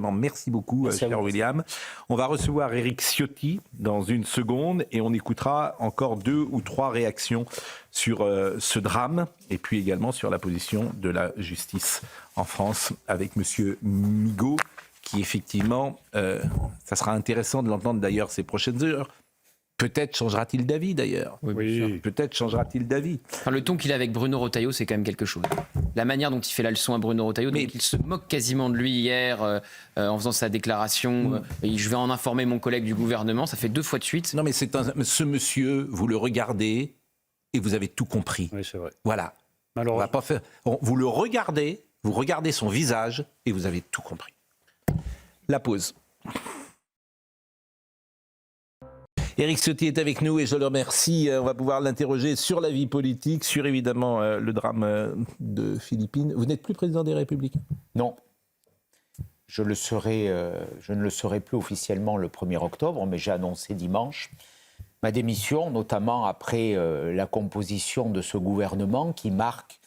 Merci beaucoup, Merci cher William. On va recevoir Éric Ciotti dans une seconde et on écoutera encore 2 ou 3 réactions sur ce drame et puis également sur la position de la justice en France avec Monsieur Migaud qui effectivement, ça sera intéressant de l'entendre d'ailleurs ces prochaines heures. Peut-être changera-t-il d'avis d'ailleurs. Oui. Peut-être changera-t-il d'avis. Enfin, le ton qu'il a avec Bruno Retailleau, c'est quand même quelque chose. La manière dont il fait la leçon à Bruno Retailleau, donc il se moque quasiment de lui hier en faisant sa déclaration. Je vais en informer mon collègue du gouvernement. Ça fait 2 fois de suite. Non mais ce monsieur, vous le regardez et vous avez tout compris. Oui, c'est vrai. Voilà. Alors, on va pas faire. Vous le regardez, vous regardez son visage et vous avez tout compris. La pause. Éric Ciotti est avec nous et je le remercie. On va pouvoir l'interroger sur la vie politique, sur évidemment le drame de Philippines. Vous n'êtes plus président des Républicains ? Non. Je ne le serai plus officiellement le 1er octobre, mais j'ai annoncé dimanche ma démission, notamment après la composition de ce gouvernement qui marque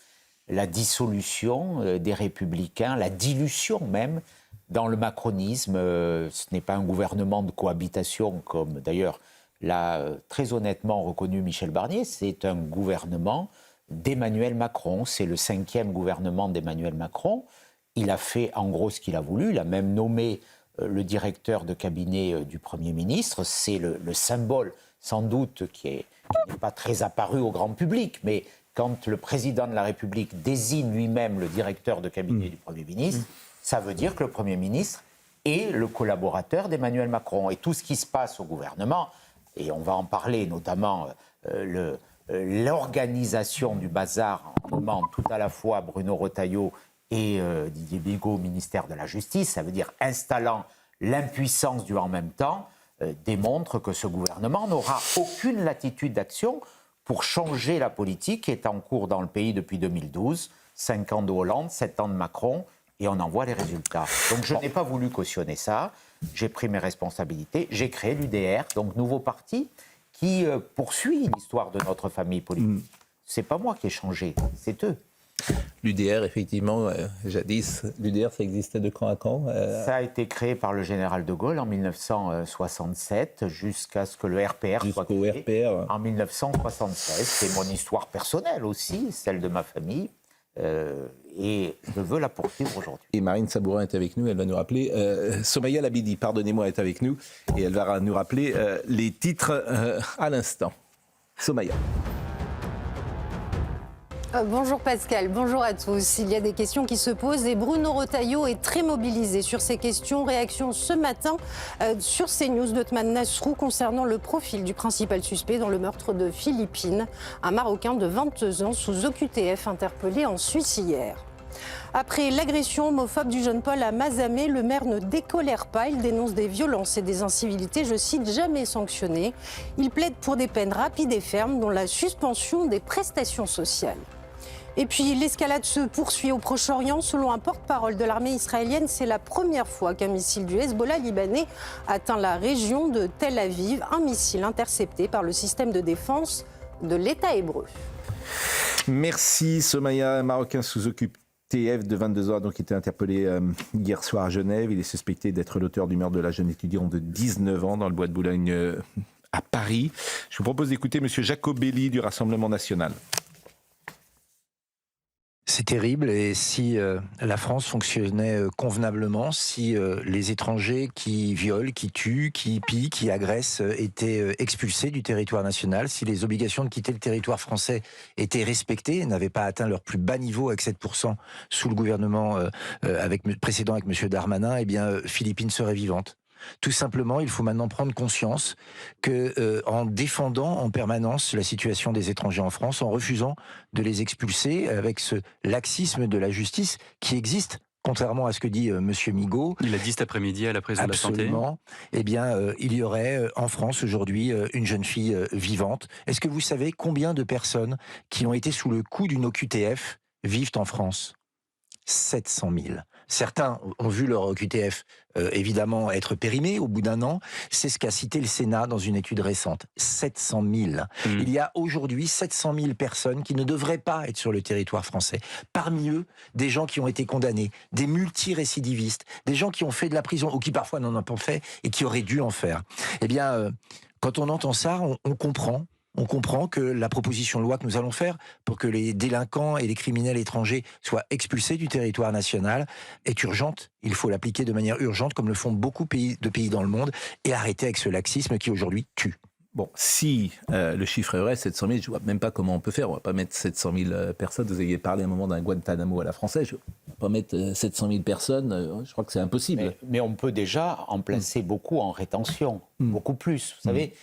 la dissolution des Républicains, la dilution même dans le macronisme. Ce n'est pas un gouvernement de cohabitation comme d'ailleurs l'a très honnêtement reconnu Michel Barnier, c'est un gouvernement d'Emmanuel Macron. C'est le 5e gouvernement d'Emmanuel Macron. Il a fait en gros ce qu'il a voulu. Il a même nommé le directeur de cabinet du Premier ministre. C'est le symbole, sans doute, qui n'est pas très apparu au grand public, mais quand le président de la République désigne lui-même le directeur de cabinet du Premier ministre, ça veut dire que le Premier ministre est le collaborateur d'Emmanuel Macron. Et tout ce qui se passe au gouvernement, et on va en parler, notamment l'organisation du bazar en nommant tout à la fois Bruno Retailleau et Didier Migaud au ministère de la Justice, ça veut dire installant l'impuissance du en même temps, démontre que ce gouvernement n'aura aucune latitude d'action pour changer la politique qui est en cours dans le pays depuis 2012, 5 ans de Hollande, 7 ans de Macron, et on en voit les résultats. Donc je n'ai pas voulu cautionner ça, j'ai pris mes responsabilités, j'ai créé l'UDR, donc nouveau parti, qui poursuit l'histoire de notre famille politique. C'est pas moi qui ai changé, c'est eux. L'UDR, effectivement, jadis, l'UDR, ça existait de quand à quand Ça a été créé par le général de Gaulle en 1967, jusqu'à ce que le RPR soit créé en 1976. C'est mon histoire personnelle aussi, celle de ma famille. Et je veux la poursuivre aujourd'hui. Et Marine Sabourin est avec nous, elle va nous rappeler, Somaya Labidi, pardonnez-moi, est avec nous, et elle va nous rappeler les titres à l'instant. Somaya. Bonjour Pascal, bonjour à tous. Il y a des questions qui se posent et Bruno Retailleau est très mobilisé sur ces questions. Réaction ce matin sur CNews d'Othman Nasrou concernant le profil du principal suspect dans le meurtre de Philippines, un Marocain de 22 ans sous OQTF interpellé en Suisse hier. Après l'agression homophobe du jeune Paul à Mazamet, le maire ne décolère pas. Il dénonce des violences et des incivilités, je cite, jamais sanctionnées. Il plaide pour des peines rapides et fermes, dont la suspension des prestations sociales. Et puis l'escalade se poursuit au Proche-Orient. Selon un porte-parole de l'armée israélienne, c'est la première fois qu'un missile du Hezbollah libanais atteint la région de Tel Aviv. Un missile intercepté par le système de défense de l'État hébreu. Merci Somaya, un Marocain sous OQTF de 22 ans, donc été interpellé hier soir à Genève. Il est suspecté d'être l'auteur du meurtre de la jeune étudiante de 19 ans dans le bois de Boulogne à Paris. Je vous propose d'écouter M. Jacobelli du Rassemblement national. C'est terrible, et si la France fonctionnait convenablement, si les étrangers qui violent, qui tuent, qui pillent, qui agressent étaient expulsés du territoire national, si les obligations de quitter le territoire français étaient respectées, n'avaient pas atteint leur plus bas niveau avec 7% sous le gouvernement précédent avec M. Darmanin, eh bien Philippines serait vivante. Tout simplement, il faut maintenant prendre conscience que, en défendant en permanence la situation des étrangers en France, en refusant de les expulser avec ce laxisme de la justice qui existe, contrairement à ce que dit M. Migaud. Il a dit cet après-midi à la prison de la Santé. Absolument. Eh bien, il y aurait en France aujourd'hui une jeune fille vivante. Est-ce que vous savez combien de personnes qui ont été sous le coup d'une OQTF vivent en France ? 700 000. certains ont vu leur OQTF évidemment être périmé au bout d'un an. C'est ce qu'a cité le Sénat dans une étude récente. 700 000. Il y a aujourd'hui 700 000 personnes qui ne devraient pas être sur le territoire français. Parmi eux, des gens qui ont été condamnés, des multirécidivistes, des gens qui ont fait de la prison ou qui parfois n'en ont pas fait et qui auraient dû en faire. Eh bien, quand on entend ça, on comprend. On comprend que la proposition de loi que nous allons faire pour que les délinquants et les criminels étrangers soient expulsés du territoire national est urgente. Il faut l'appliquer de manière urgente, comme le font beaucoup de pays dans le monde, et arrêter avec ce laxisme qui aujourd'hui tue. Bon, si le chiffre est vrai, 700 000, je ne vois même pas comment on peut faire. On ne va pas mettre 700 000 personnes. Vous aviez parlé à un moment d'un Guantanamo à la française. Je ne vais pas mettre 700 000 personnes. Je crois que c'est impossible. Mais on peut déjà en placer beaucoup en rétention, beaucoup plus. Vous savez,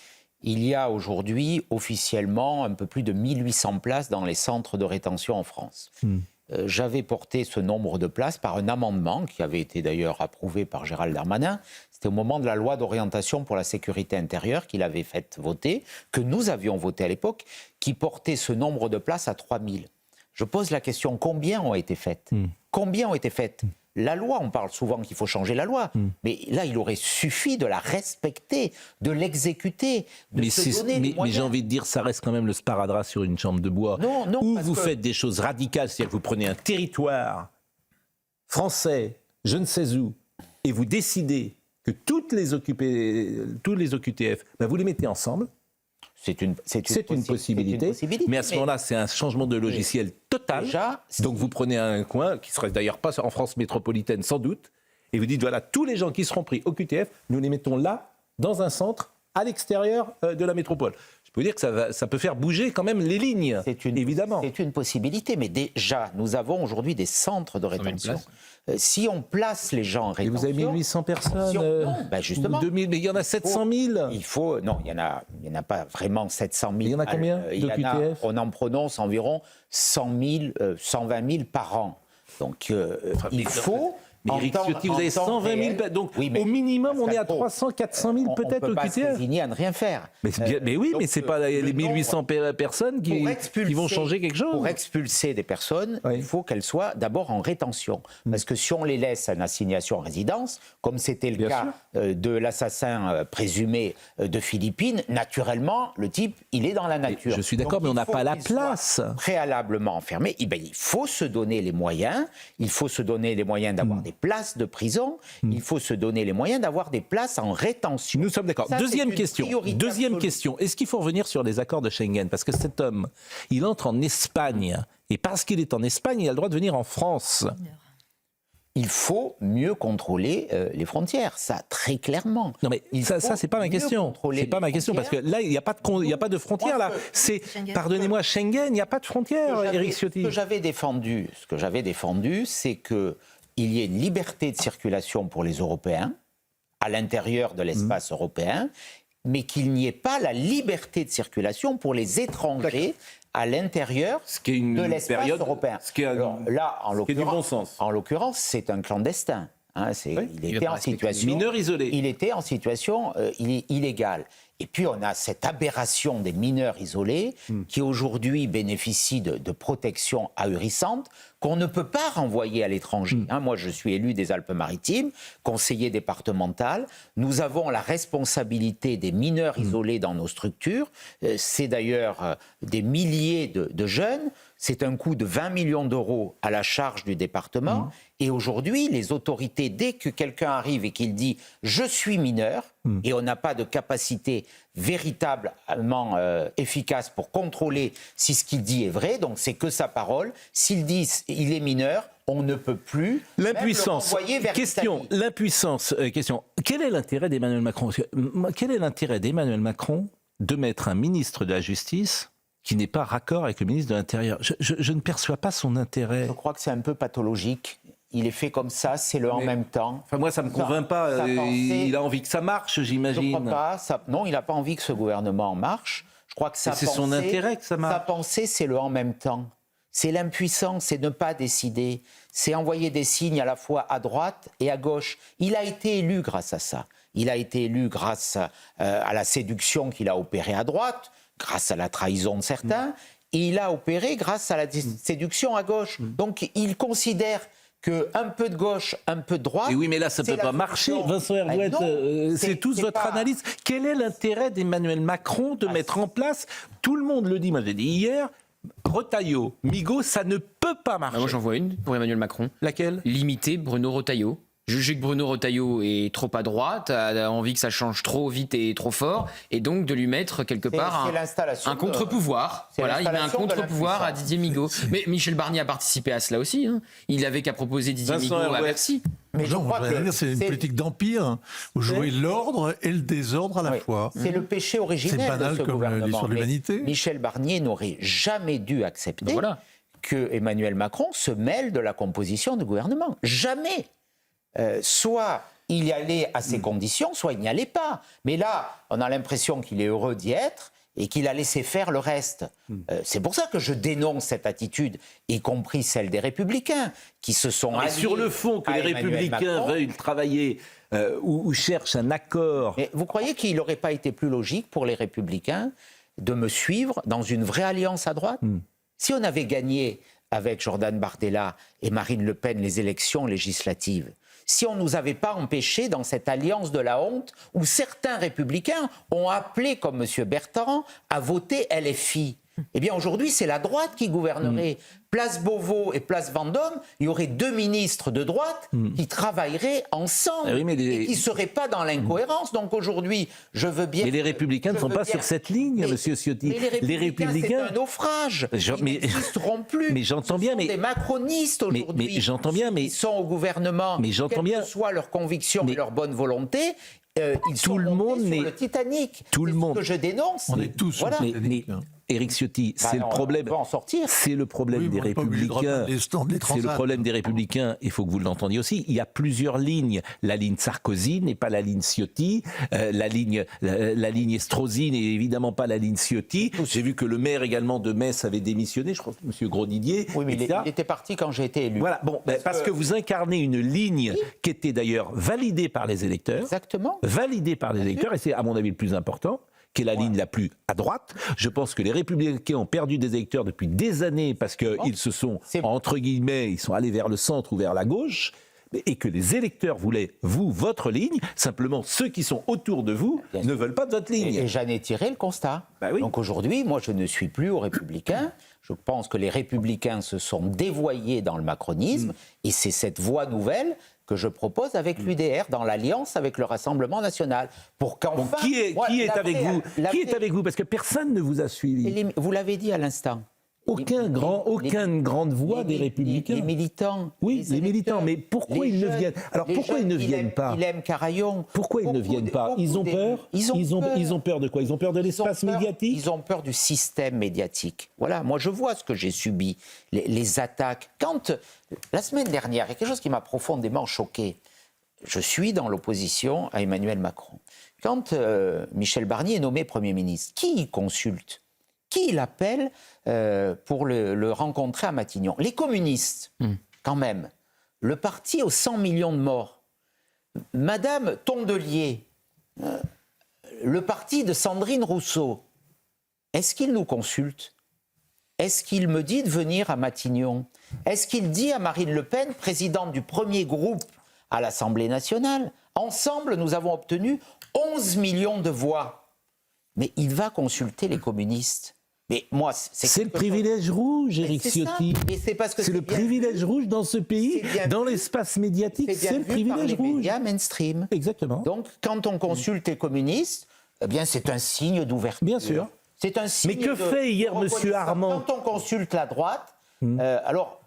il y a aujourd'hui officiellement un peu plus de 1800 places dans les centres de rétention en France. J'avais porté ce nombre de places par un amendement qui avait été d'ailleurs approuvé par Gérald Darmanin. C'était au moment de la loi d'orientation pour la sécurité intérieure qu'il avait fait voter, que nous avions voté à l'époque, qui portait ce nombre de places à 3000. Je pose la question, combien ont été faites ? Combien ont été faites ? La loi, on parle souvent qu'il faut changer la loi, mais là, il aurait suffi de la respecter, de l'exécuter, de se donner les moyens. Mais j'ai envie de dire, ça reste quand même le sparadrap sur une chambre de bois. Non, où vous faites des choses radicales, c'est-à-dire que vous prenez un territoire français, je ne sais où, et vous décidez que tous les OQTF, vous les mettez ensemble. C'est une possibilité, mais à ce moment-là, c'est un changement de logiciel total. Déjà, donc vous prenez un coin, qui ne serait d'ailleurs pas en France métropolitaine sans doute, et vous dites, voilà, tous les gens qui seront pris au QTF, nous les mettons là, dans un centre, à l'extérieur de la métropole. Je peux vous dire que ça peut faire bouger quand même les lignes, évidemment. C'est une possibilité, mais déjà, nous avons aujourd'hui des centres de rétention. Si on place les gens en rétention... Et vous avez 1800 personnes, non, justement, 2000, mais il y en a 700 000. Non, il n'y en a pas vraiment 700 000. Il y en a combien d'OQTF ? On en prononce environ 100 000, 120 000 par an. Donc, il faut... Mais Éric Ciotti, vous avez 120 000, donc oui, au minimum, on est à 300, 400 000 peut-être au QTF. On ne peut pas se résigner à ne rien faire. Mais oui, mais ce n'est pas les 1800 personnes qui vont changer quelque chose. Pour expulser des personnes, il faut qu'elles soient d'abord en rétention. Parce que si on les laisse en assignation en résidence, comme c'était le cas de l'assassin présumé de Philippines, naturellement, le type, il est dans la nature. Je suis d'accord, mais on n'a pas la place. Préalablement enfermé, il faut se donner les moyens. Il faut se donner les moyens d'avoir des places de prison, il faut se donner les moyens d'avoir des places en rétention. Nous sommes d'accord. Deuxième question. Est-ce qu'il faut revenir sur les accords de Schengen ? Parce que cet homme, il entre en Espagne. Et parce qu'il est en Espagne, il a le droit de venir en France. Il faut mieux contrôler les frontières, ça, très clairement. Non, mais ça c'est pas ma question. C'est pas ma question, parce que là, il n'y a pas de frontières, là. Pardonnez-moi, Schengen, il n'y a pas de frontières, Éric Ciotti. Ce que j'avais défendu, c'est que il y ait une liberté de circulation pour les Européens, à l'intérieur de l'espace européen, mais qu'il n'y ait pas la liberté de circulation pour les étrangers à l'intérieur de l'espace européen. Là, en l'occurrence, c'est un clandestin. Il était en situation mineur isolé. Il était en situation illégale. Et puis on a cette aberration des mineurs isolés qui aujourd'hui bénéficient de protections ahurissantes qu'on ne peut pas renvoyer à l'étranger. Moi, je suis élu des Alpes-Maritimes, conseiller départemental. Nous avons la responsabilité des mineurs isolés dans nos structures. C'est d'ailleurs des milliers de jeunes. C'est un coût de 20 millions d'euros à la charge du département. Et aujourd'hui, les autorités, dès que quelqu'un arrive et qu'il dit « je suis mineur », et on n'a pas de capacité véritablement efficace pour contrôler si ce qu'il dit est vrai, donc c'est que sa parole. S'il dit « il est mineur », on ne peut plus l'impuissance. Question. Quel est l'intérêt d'Emmanuel Macron ? Quel est l'intérêt d'Emmanuel Macron de mettre un ministre de la Justice qui n'est pas raccord avec le ministre de l'Intérieur ? Je ne perçois pas son intérêt. Je crois que c'est un peu pathologique. Il est fait comme ça, c'est en même temps. Enfin, moi, ça ne me convainc pas. Il a envie que ça marche, j'imagine. Je ne crois pas. Non, il n'a pas envie que ce gouvernement marche. Je crois que c'est son intérêt que ça marche. Sa pensée, c'est le en même temps. C'est l'impuissance, c'est ne pas décider. C'est envoyer des signes à la fois à droite et à gauche. Il a été élu grâce à ça. Il a été élu grâce à la séduction qu'il a opérée à droite, grâce à la trahison de certains, et il a opéré grâce à la séduction à gauche. Donc il considère qu'un peu de gauche, un peu de droite... Et oui, mais là, ça ne c'est peut la pas marcher. solution. Vincent Herouet, Non, c'est tous c'est votre pas- analyse. Quel est l'intérêt d'Emmanuel Macron de mettre en place, tout le monde le dit, moi j'ai dit hier, Retailleau, Migaud, ça ne peut pas marcher. Moi, j'en vois une pour Emmanuel Macron. Laquelle? Limiter Bruno Retailleau. Juger que Bruno Retailleau est trop à droite, a envie que ça change trop vite et trop fort, et donc de lui mettre quelque part c'est l'installation un contre-pouvoir. c'est Voilà, il met un l'installation de contre-pouvoir à l'impuissance. Didier Migaud. Mais Michel Barnier a participé à cela aussi. Hein. Il avait qu'à proposer Didier Vincent Migaud à Herouet. Bercy. Mais je Non, crois j'allais que dire, c'est une politique d'empire. Vous jouez l'ordre et le désordre à la Oui, fois. c'est le péché originel C'est banal de ce comme gouvernement. l'histoire de Mais l'humanité. Michel Barnier n'aurait jamais dû accepter Ben voilà. que Emmanuel Macron se mêle de la composition du gouvernement. Jamais. Soit il y allait à ses conditions, soit il n'y allait pas. Mais là, on a l'impression qu'il est heureux d'y être et qu'il a laissé faire le reste. C'est pour ça que je dénonce cette attitude, y compris celle des Républicains, qui se sont Mais alliés sur le fond, que à les Emmanuel Républicains Macron. veuillent travailler ou cherchent un accord. Mais vous croyez qu'il n'aurait pas été plus logique pour les Républicains de me suivre dans une vraie alliance à droite? Si on avait gagné avec Jordan Bardella et Marine Le Pen les élections législatives, si on ne nous avait pas empêchés dans cette alliance de la honte où certains républicains ont appelé, comme M. Bertrand, à voter LFI. Eh bien aujourd'hui, c'est la droite qui gouvernerait. Place Beauvau et Place Vendôme, il y aurait deux ministres de droite qui travailleraient ensemble Ah oui, mais et qui ne seraient pas dans l'incohérence. Donc aujourd'hui, je veux bien... Mais les Républicains ne je sont veux pas bien- sur cette ligne, Mais- Monsieur Ciotti. Mais les Républicains, c'est un naufrage. Je- Ils mais- n'existeront plus. mais j'entends Ce bien, sont mais- des macronistes mais aujourd'hui. j'entends bien, mais- Ils sont au gouvernement. mais j'entends bien. Quelles que soient leurs convictions Mais- et leur bonne volonté, ils sont Tout le montés monde sur n'est- le Titanic. tout le C'est monde- ce que je dénonce. On est tous sur Voilà. le Titanic, hein. Éric Ciotti, Bah, c'est le on problème. peut en sortir. C'est le problème Oui, des on n'est pas obligé de Républicains. reprendre les stands des C'est le transats. problème des Républicains. Il faut que vous l'entendiez aussi. Il y a plusieurs lignes. La ligne Sarkozy n'est pas la ligne Ciotti. La ligne Estrosi n'est évidemment pas la ligne Ciotti. J'ai vu que le maire également de Metz avait démissionné. Je crois que M. Gros-Didier. Oui, mais etc. il était parti quand j'ai été élu. Voilà. Bon, parce que vous incarnez une ligne qui était d'ailleurs validée par les électeurs. Exactement. Validée par les électeurs, et c'est à mon avis le plus important, qui est la ligne la plus à droite. Je pense que les Républicains ont perdu des électeurs depuis des années parce qu'ils se sont, C'est- entre guillemets, ils sont allés vers le centre ou vers la gauche, et que les électeurs voulaient, vous, votre ligne. Simplement, ceux qui sont autour de vous Bien ne sûr. veulent pas de votre ligne. Et j'en ai tiré le constat. Bah oui. Donc aujourd'hui, moi, je ne suis plus aux Républicains. Je pense que les Républicains se sont dévoyés dans le macronisme. Et c'est cette voie nouvelle que je propose avec l'UDR dans l'alliance avec le Rassemblement national. Pour qu'enfin... Bon, qui est avec vous Qui est avec vous? Parce que personne ne vous a suivi. Vous l'avez dit à l'instant. Aucune grande voix des Républicains. Les militants. Oui, les militants, mais pourquoi ils ne viennent- alors, pourquoi ils ne viennent pas Il aime Carayon. Pourquoi ils ne viennent pas? Ils ont peur. Ils ont peur de quoi? Ils ont peur de l'espace médiatique? Ils ont peur du système médiatique. Voilà, moi je vois ce que j'ai subi, les attaques. Quand, la semaine dernière, il y a quelque chose qui m'a profondément choqué. Je suis dans l'opposition à Emmanuel Macron. Quand Michel Barnier est nommé Premier ministre, qui il consulte? Qui il appelle pour le rencontrer à Matignon? Les communistes, quand même. Le parti aux 100 millions de morts. Madame Tondelier, le parti de Sandrine Rousseau. Est-ce qu'il nous consulte? Est-ce qu'il me dit de venir à Matignon? Est-ce qu'il dit à Marine Le Pen, présidente du premier groupe à l'Assemblée nationale, ensemble, nous avons obtenu 11 millions de voix. Mais il va consulter les communistes. Mais moi, C'est le privilège rouge, Éric c'est ça. Ciotti. Et c'est parce que C'est le bien privilège rouge dans ce pays, C'est bien dans vu. l'espace médiatique, C'est bien c'est le vu par privilège les rouge. médias mainstream. Exactement. Donc, quand on consulte les communistes, eh bien, c'est un signe d'ouverture. Bien sûr. C'est un signe. Mais que de fait hier reconnaissance. monsieur Armand? Quand on consulte la droite, alors,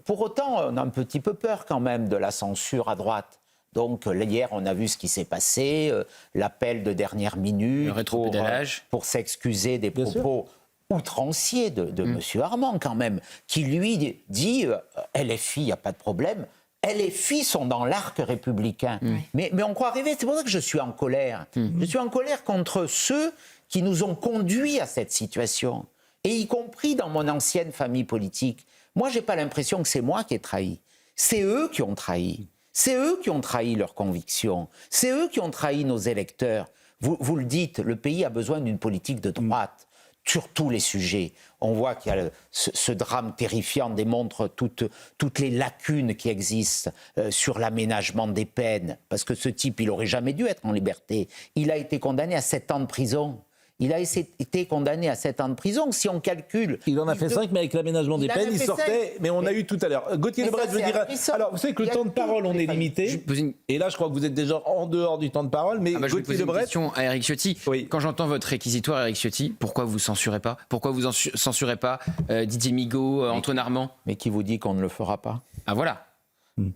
pour autant, on a un petit peu peur quand même de la censure à droite. Donc, hier, on a vu ce qui s'est passé, l'appel de dernière minute Le rétropédalage. pour s'excuser des Bien propos outranciers de monsieur Armand, quand même, qui lui dit LFI, il n'y a pas de problème. LFI sont dans l'arc républicain. Mais on croit rêver, c'est pour ça que je suis en colère. Je suis en colère contre ceux qui nous ont conduits à cette situation, et y compris dans mon ancienne famille politique. Moi, je n'ai pas l'impression que c'est moi qui ai trahi. C'est eux qui ont trahi. C'est eux qui ont trahi leurs convictions. C'est eux qui ont trahi nos électeurs. Vous le dites, le pays a besoin d'une politique de droite. sur tous les sujets. On voit qu'il y a ce drame terrifiant démontre toutes les lacunes qui existent sur l'aménagement des peines. Parce que ce type, il n'aurait jamais dû être en liberté. Il a été condamné à 7 ans de prison. Il a été condamné à 7 ans de prison. Si on calcule... Il en a fait 5, mais avec l'aménagement des peines, il sortait... Mais on a eu tout à l'heure. Gauthier Lebret veut dire... Alors, vous savez que le temps de parole, on est limité. Et là, je crois que vous êtes déjà en dehors du temps de parole. Mais je vais poser une question à Éric Ciotti. Oui. Quand j'entends votre réquisitoire, Éric Ciotti, pourquoi vous censurez pas ? Pourquoi vous censurez pas Didier Migaud, Antoine Armand ? Mais qui vous dit qu'on ne le fera pas ? Ah voilà.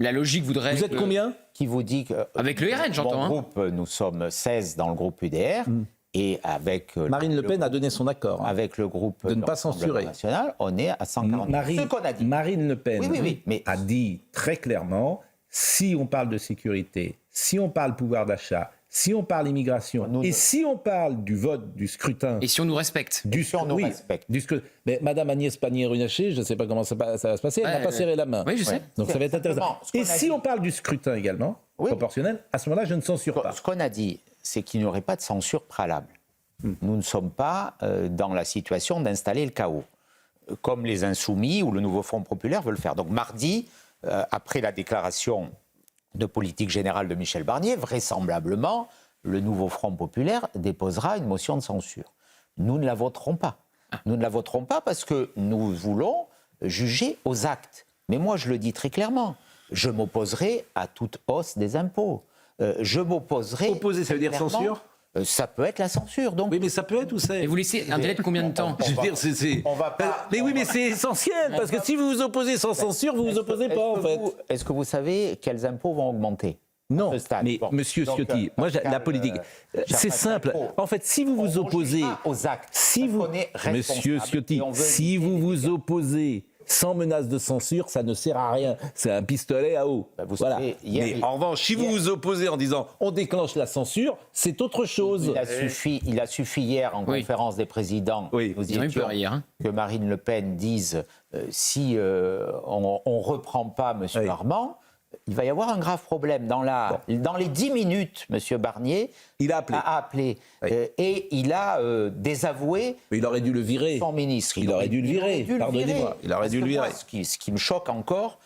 La logique voudrait... Vous êtes combien ? Qui vous dit que... Avec le RN, j'entends. Mon groupe, nous sommes 16 dans le groupe UDR. Et avec Marine Le Pen a donné son accord. Avec le groupe de ne pas censurer. National, on est à 140. Ce qu'on a dit. Marine Le Pen mais... a dit très clairement, si on parle de sécurité, si on parle pouvoir d'achat, si on parle immigration, si on parle du vote, du scrutin... Et si on nous respecte. respecte. Mais Madame Agnès Pannier-Runacher, je ne sais pas comment ça va se passer, elle n'a pas serré la main. Oui, je sais. Donc ça va être intéressant. Et si on parle du scrutin également, proportionnel, à ce moment-là, je ne censure pas. Ce qu'on a dit, c'est qu'il n'y aurait pas de censure préalable. Nous ne sommes pas dans la situation d'installer le chaos, comme les Insoumis ou le Nouveau Front Populaire veulent faire. Donc mardi, après la déclaration de politique générale de Michel Barnier, vraisemblablement, le Nouveau Front Populaire déposera une motion de censure. Nous ne la voterons pas. Nous ne la voterons pas parce que nous voulons juger aux actes. Mais moi, je le dis très clairement, je m'opposerai à toute hausse des impôts. Je m'opposerai... Opposer, ça veut dire censure ? Ça peut être la censure, donc. Oui, mais ça peut être ou c'est. Et vous laissez un délai de combien de temps ? Je veux dire, c'est. On va pas. Mais oui, mais c'est essentiel, parce que si vous vous opposez sans censure, vous vous opposez pas, en fait. Est-ce que vous savez quels impôts vont augmenter ? Non, mais Monsieur Ciotti, moi, la politique, c'est simple. En fait, si vous vous opposez aux actes, si vous, Monsieur Ciotti, si vous vous opposez sans menace de censure, ça ne sert à rien. C'est un pistolet à eau. Voilà. Mais en revanche, si vous vous opposez en disant on déclenche la censure, c'est autre chose. Il a suffi hier en conférence des présidents que Marine Le Pen dise si on ne reprend pas M. Armand, il va y avoir un grave problème. Dans les 10 minutes, M. Barnier a appelé et il a désavoué. Mais il aurait dû le virer. Son ministre. Il aurait dû le virer. Pardonnez-moi. Il aurait dû le virer. Ce qui me choque encore,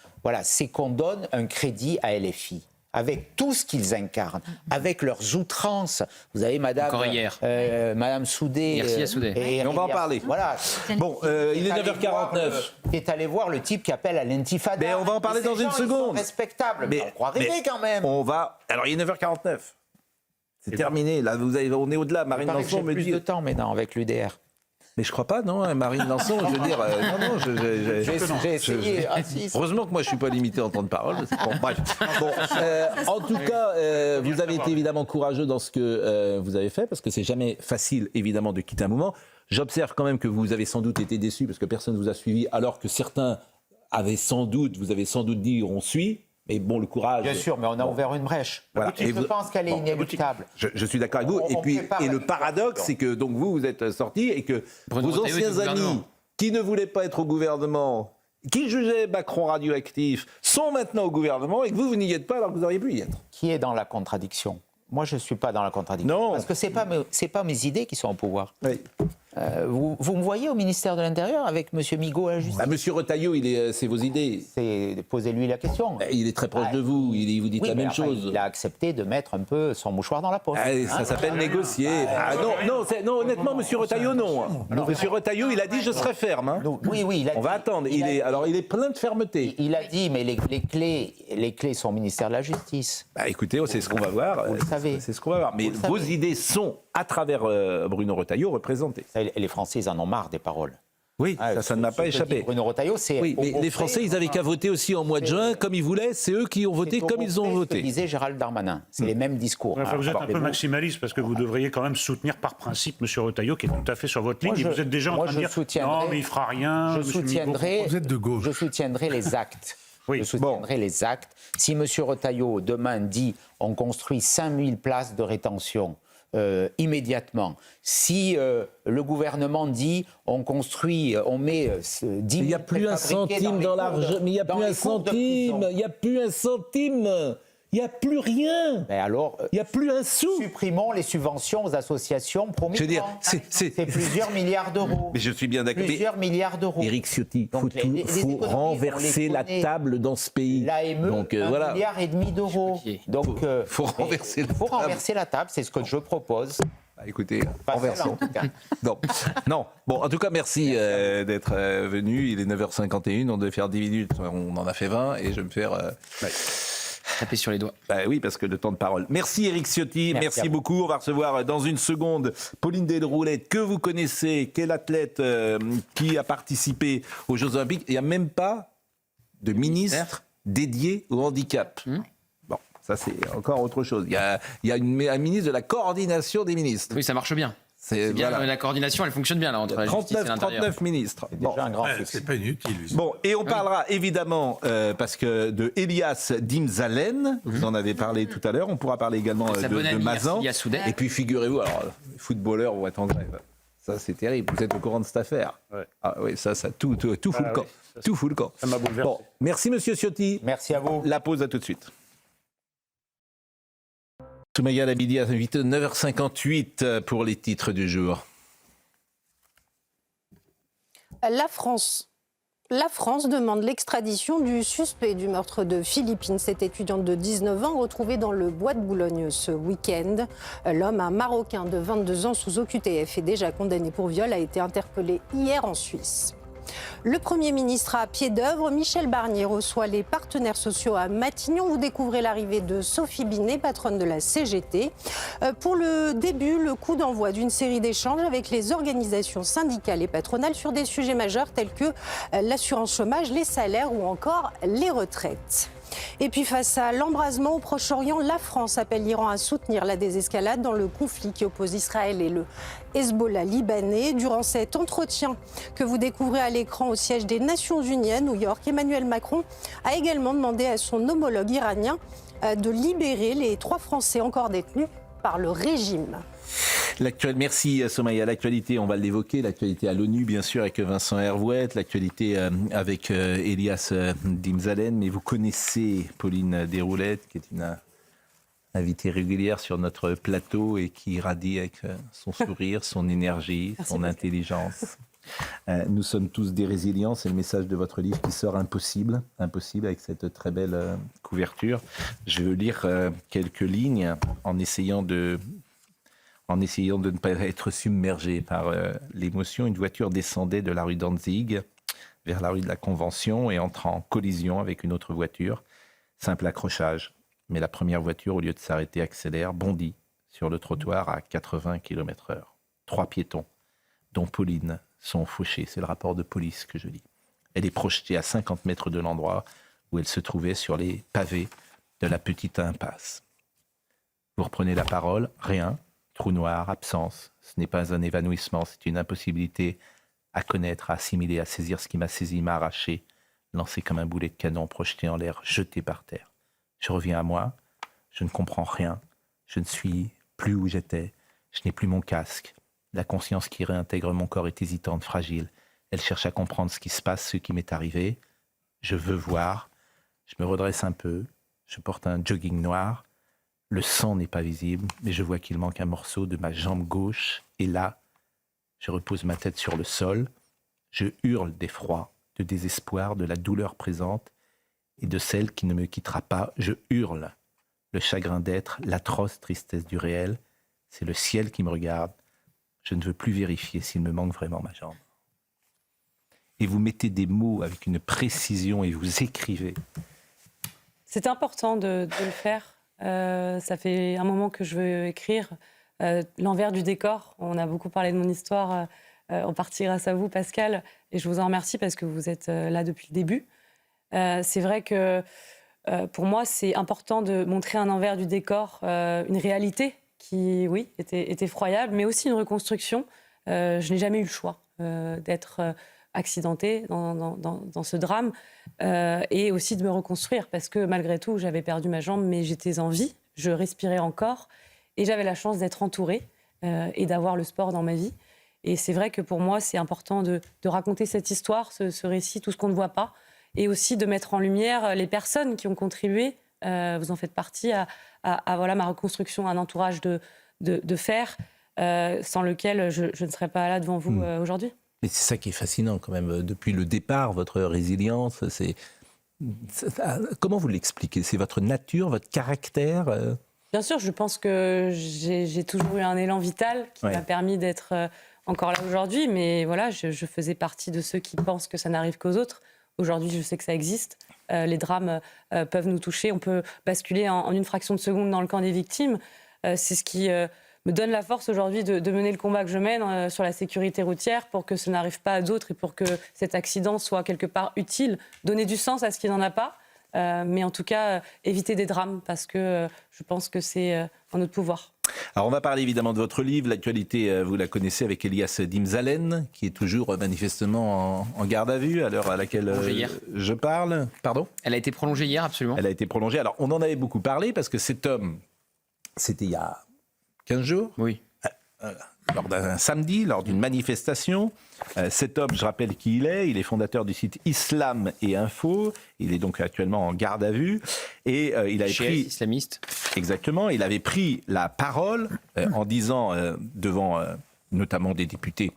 c'est qu'on donne un crédit à LFI. Avec tout ce qu'ils incarnent, avec leurs outrances. Vous avez Madame Soudé. Merci à Soudé. Et on va en parler. Voilà. Bon, il est 9h49. Qui est allé voir le type qui appelle à l'intifada. Mais on va en parler dans une seconde. Respectable. Mais on croit rêver quand même. Alors, il est 9h49. C'est terminé. Là, on est au-delà. Marine Lançon me dit. Plus de temps maintenant avec l'UDR. Mais je crois pas, non, Marine Lançon, je veux dire, j'ai essayé. Heureusement que moi je suis pas limité en temps de parole. Bon, bref. Bon, en tout cas, vous avez été évidemment courageux dans ce que vous avez fait, parce que c'est jamais facile, évidemment, de quitter un mouvement. J'observe quand même que vous avez sans doute été déçus, parce que personne ne vous a suivi, alors que certains vous avez sans doute dit on suit. Mais bon, le courage... Bien sûr, mais on a ouvert une brèche. Voilà. Je pense qu'elle est inéluctable. Je suis d'accord avec vous. Et le paradoxe, c'est que donc vous êtes sortis et que vos anciens amis qui ne voulaient pas être au gouvernement, qui jugeaient Macron radioactif, sont maintenant au gouvernement et que vous n'y êtes pas alors que vous auriez pu y être. Qui est dans la contradiction ? Moi, je ne suis pas dans la contradiction. Non. Parce que ce n'est pas mes idées qui sont au pouvoir. Oui. Vous me voyez au ministère de l'Intérieur avec M. Migaud à la justice. M. Retailleau, c'est vos idées. Posez-lui la question. Il est très proche de vous, il vous dit la même chose. Il a accepté de mettre un peu son mouchoir dans la poche. Ça s'appelle négocier. Non, honnêtement, M. Retailleau, non. M. Retailleau, il a dit je serai ferme. Oui, il a dit. On va attendre. Il est plein de fermeté. Il a dit, mais les clés sont au ministère de la Justice. Écoutez, c'est ce qu'on va voir. Vous le savez. C'est ce qu'on va voir. Mais vos idées sont, à travers Bruno Retailleau, représentées. Les Français, ils en ont marre des paroles. Oui, ça ne m'a pas échappé. Bruno Retailleau, c'est... Oui, mais les Français, ils n'avaient qu'à voter aussi en mois de juin, comme ils voulaient. C'est eux qui ont voté comme ils ont voté. Ce que disait Gérald Darmanin. C'est les mêmes discours. Vous êtes un peu maximaliste, parce que vous devriez quand même soutenir par principe M. Retailleau, qui est tout à fait sur votre ligne. Vous êtes déjà en train de dire non, mais il ne fera rien. Vous êtes de gauche. Je soutiendrai les actes. Je soutiendrai les actes. Si M. Retailleau, demain, dit on construit 5000 places de rétention, immédiatement. Si le gouvernement dit on construit, on met 10 000 il n'y a plus un centime dans l'argent. Mais il n'y a plus un centime. Il n'y a plus un centime. Il n'y a plus rien. Mais alors, il n'y a plus un sou. Supprimons les subventions aux associations pro-migrants. Je veux dire, c'est plusieurs milliards d'euros. Mais je suis bien d'accord. Plusieurs milliards d'euros. Éric Ciotti, il faut renverser la table dans ce pays. L'AME, donc, 1,5 milliard d'euros. Donc, faut renverser faut renverser la table, c'est ce que je propose. Écoutez, renversons en tout cas. Non. Bon, en tout cas, merci d'être venu. Il est 9h51, on devait faire 10 minutes, on en a fait 20 et je vais me faire... taper sur les doigts. Oui, parce que le temps de parole. Merci Éric Ciotti, merci beaucoup. On va recevoir dans une seconde Pauline Desroulettes, que vous connaissez, quelle athlète qui a participé aux Jeux Olympiques. Il n'y a même pas de ministre dédié au handicap. Bon, ça c'est encore autre chose. Il y a un ministre de la coordination des ministres. Oui, ça marche bien. C'est bien, la coordination, elle fonctionne bien là entre la justice et l'intérieur. 39 ministres. C'est déjà un grand succès. C'est pas inutile. Bon, et on parlera évidemment, parce que de Elias Dimzalen, vous en avez parlé tout à l'heure, on pourra parler également de Mazan. Et puis figurez-vous, alors les footballeurs vont être en grève. Ça c'est terrible, vous êtes au courant de cette affaire. Ouais. Ah oui, ça tout fout le camp. Tout fout le camp. Ça m'a bouleversé. Bon, merci Monsieur Ciotti. Merci à vous. La pause, à tout de suite. Soumaïa Labidi à 9h58 pour les titres du jour. La France demande l'extradition du suspect du meurtre de Philippine, cette étudiante de 19 ans retrouvée dans le bois de Boulogne ce week-end. L'homme, un Marocain de 22 ans sous OQTF et déjà condamné pour viol, a été interpellé hier en Suisse. Le Premier ministre à pied d'œuvre, Michel Barnier, reçoit les partenaires sociaux à Matignon. Vous découvrez l'arrivée de Sophie Binet, patronne de la CGT. Pour le début, le coup d'envoi d'une série d'échanges avec les organisations syndicales et patronales sur des sujets majeurs tels que l'assurance chômage, les salaires ou encore les retraites. Et puis face à l'embrasement au Proche-Orient, la France appelle l'Iran à soutenir la désescalade dans le conflit qui oppose Israël et le Hezbollah libanais. Durant cet entretien que vous découvrez à l'écran au siège des Nations Unies à New York, Emmanuel Macron a également demandé à son homologue iranien de libérer les 3 Français encore détenus par le régime. Merci Soumaïa. L'actualité, on va l'évoquer, l'actualité à l'ONU bien sûr avec Vincent Hervouet, l'actualité avec Elias Dimzalen, mais vous connaissez Pauline Desroulettes qui est une invitée régulière sur notre plateau et qui irradie avec son sourire, son énergie, son intelligence. Nous sommes tous des résilients, c'est le message de votre livre qui sort Impossible avec cette très belle couverture. Je veux lire quelques lignes en essayant de ne pas être submergé par l'émotion. Une voiture descendait de la rue Danzig vers la rue de la Convention et entre en collision avec une autre voiture. Simple accrochage. Mais la première voiture, au lieu de s'arrêter, accélère, bondit sur le trottoir à 80 km/h. 3 piétons, dont Pauline, sont fauchés. C'est le rapport de police que je lis. Elle est projetée à 50 mètres de l'endroit où elle se trouvait sur les pavés de la petite impasse. Vous reprenez la parole, rien. Trou noir, absence, ce n'est pas un évanouissement, c'est une impossibilité à connaître, à assimiler, à saisir ce qui m'a saisi, m'a arraché, lancé comme un boulet de canon, projeté en l'air, jeté par terre. Je reviens à moi, je ne comprends rien, je ne suis plus où j'étais, je n'ai plus mon casque. La conscience qui réintègre mon corps est hésitante, fragile. Elle cherche à comprendre ce qui se passe, ce qui m'est arrivé. Je veux voir, je me redresse un peu, je porte un jogging noir. Le sang n'est pas visible, mais je vois qu'il manque un morceau de ma jambe gauche. Et là, je repose ma tête sur le sol. Je hurle d'effroi, de désespoir, de la douleur présente et de celle qui ne me quittera pas. Je hurle le chagrin d'être, l'atroce tristesse du réel. C'est le ciel qui me regarde. Je ne veux plus vérifier s'il me manque vraiment ma jambe. Et vous mettez des mots avec une précision et vous écrivez. C'est important de le faire. Ça fait un moment que je veux écrire l'envers du décor. On a beaucoup parlé de mon histoire, en partie grâce à vous, Pascal, et je vous en remercie parce que vous êtes là depuis le début. C'est vrai que pour moi, c'est important de montrer un envers du décor, une réalité qui, oui, est effroyable, mais aussi une reconstruction. Je n'ai jamais eu le choix d'être accidentée dans ce drame et aussi de me reconstruire parce que malgré tout, j'avais perdu ma jambe, mais j'étais en vie, je respirais encore et j'avais la chance d'être entourée et d'avoir le sport dans ma vie. Et c'est vrai que pour moi, c'est important de raconter cette histoire, ce récit, tout ce qu'on ne voit pas, et aussi de mettre en lumière les personnes qui ont contribué vous en faites partie, à voilà, ma reconstruction, un entourage de fer, sans lequel je ne serais pas là devant vous aujourd'hui. Mais c'est ça qui est fascinant quand même. Depuis le départ, votre résilience, comment vous l'expliquez? C'est votre nature, votre caractère Bien sûr, je pense que j'ai toujours eu un élan vital qui m'a permis d'être encore là aujourd'hui. Mais voilà, je faisais partie de ceux qui pensent que ça n'arrive qu'aux autres. Aujourd'hui, je sais que ça existe. Les drames peuvent nous toucher. On peut basculer en une fraction de seconde dans le camp des victimes. C'est ce qui me donne la force aujourd'hui de mener le combat que je mène sur la sécurité routière pour que ça n'arrive pas à d'autres et pour que cet accident soit quelque part utile, donner du sens à ce qui n'en a pas, mais en tout cas éviter des drames parce que je pense que c'est en notre pouvoir. Alors on va parler évidemment de votre livre, l'actualité vous la connaissez avec Elias Dimzalen qui est toujours manifestement en garde à vue à l'heure à laquelle je parle. Pardon ? Elle a été prolongée hier, absolument. Elle a été prolongée. Alors on en avait beaucoup parlé parce que cet homme, c'était il y a 15 jours. Oui. Lors d'un samedi, lors d'une manifestation. Cet homme, je rappelle qui il est fondateur du site Islam et Info. Il est donc actuellement en garde à vue. Et il avait pris... islamiste. Exactement. Il avait pris la parole en disant devant notamment des députés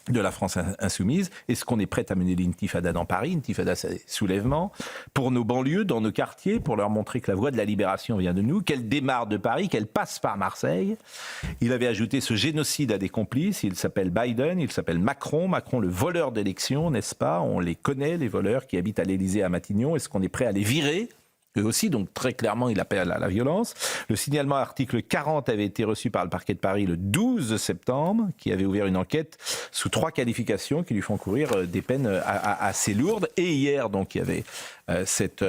de la France insoumise, est-ce qu'on est prêt à mener l'intifada dans Paris? Intifada, c'est soulèvement, pour nos banlieues, dans nos quartiers, pour leur montrer que la voie de la libération vient de nous, qu'elle démarre de Paris, qu'elle passe par Marseille. Il avait ajouté ce génocide à des complices, il s'appelle Biden, il s'appelle Macron, le voleur d'élections, n'est-ce pas? On les connaît, les voleurs qui habitent à l'Élysée, à Matignon, est-ce qu'on est prêt à les virer? Eux aussi, donc très clairement, il appelle à la violence. Le signalement article 40 avait été reçu par le parquet de Paris le 12 septembre, qui avait ouvert une enquête sous 3 qualifications qui lui font courir des peines assez lourdes. Et hier, donc, il y avait cette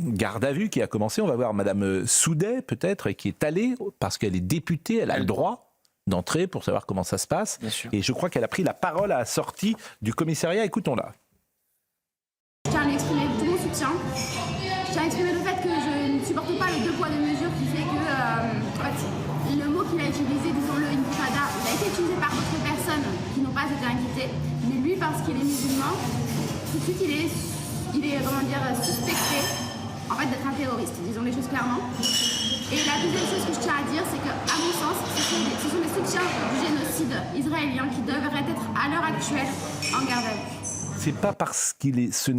garde à vue qui a commencé. On va voir Madame Soudet, peut-être, qui est allée, parce qu'elle est députée, elle a le droit d'entrer pour savoir comment ça se passe. Et je crois qu'elle a pris la parole à la sortie du commissariat. Écoutons-la. Je tiens à exprimer tout mon soutien. Je tiens à exprimer le fait que je ne supporte pas le deux poids deux mesures qui fait que en fait, le mot qu'il a utilisé, disons-le, intifada, il a été utilisé par d'autres personnes qui n'ont pas été inquiétées, mais lui, parce qu'il est musulman, tout de suite il est comment dire, suspecté en fait, d'être un terroriste, disons les choses clairement. Et la deuxième chose que je tiens à dire, c'est qu'à mon sens, ce sont des soutiens du génocide israélien qui devraient être à l'heure actuelle en garde à vue. Ce n'est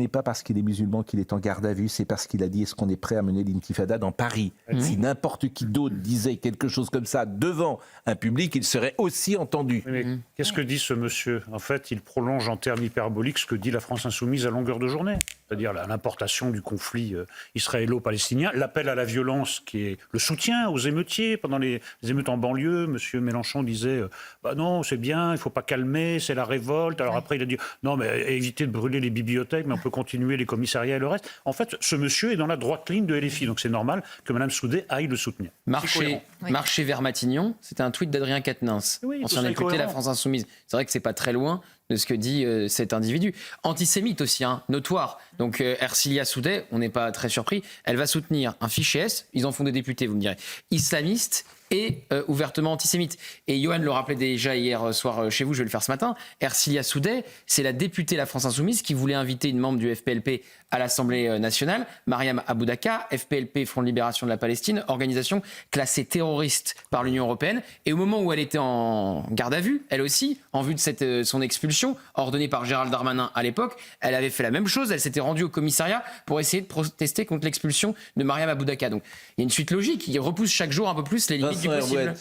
pas parce qu'il est musulman qu'il est en garde à vue, c'est parce qu'il a dit est-ce qu'on est prêt à mener l'intifada dans Paris. Si n'importe qui d'autre disait quelque chose comme ça devant un public, il serait aussi entendu. Mais qu'est-ce que dit ce monsieur? En fait, il prolonge en termes hyperboliques ce que dit la France insoumise à longueur de journée, c'est-à-dire l'importation du conflit israélo-palestinien, l'appel à la violence qui est le soutien aux émeutiers pendant les émeutes en banlieue. Monsieur Mélenchon disait bah non, c'est bien, il ne faut pas calmer, c'est la révolte. Alors après, il a dit non, mais évitez de brûler les bibliothèques, mais on peut continuer les commissariats et le reste. En fait, ce monsieur est dans la droite ligne de LFI, donc c'est normal que Mme Soudet aille le soutenir. Marcher vers Matignon, c'était un tweet d'Adrien Quatennens, ancien député de la France Insoumise. C'est vrai que c'est pas très loin de ce que dit cet individu. Antisémite aussi, notoire. Donc Ercilia Soudet, on n'est pas très surpris, elle va soutenir un fichier S, ils en font des députés, vous me direz, islamiste et ouvertement antisémite. Et Johan le rappelait déjà hier soir chez vous, je vais le faire ce matin, Ercilia Soudet, c'est la députée de la France Insoumise qui voulait inviter une membre du FPLP à l'Assemblée nationale, Mariam Aboudaka, FPLP, Front de Libération de la Palestine, organisation classée terroriste par l'Union européenne. Et au moment où elle était en garde à vue, elle aussi, en vue de son expulsion, ordonnée par Gérald Darmanin à l'époque, elle avait fait la même chose, elle s'était rendue au commissariat pour essayer de protester contre l'expulsion de Mariam Aboudaka. Donc il y a une suite logique qui repousse chaque jour un peu plus les limites du possible.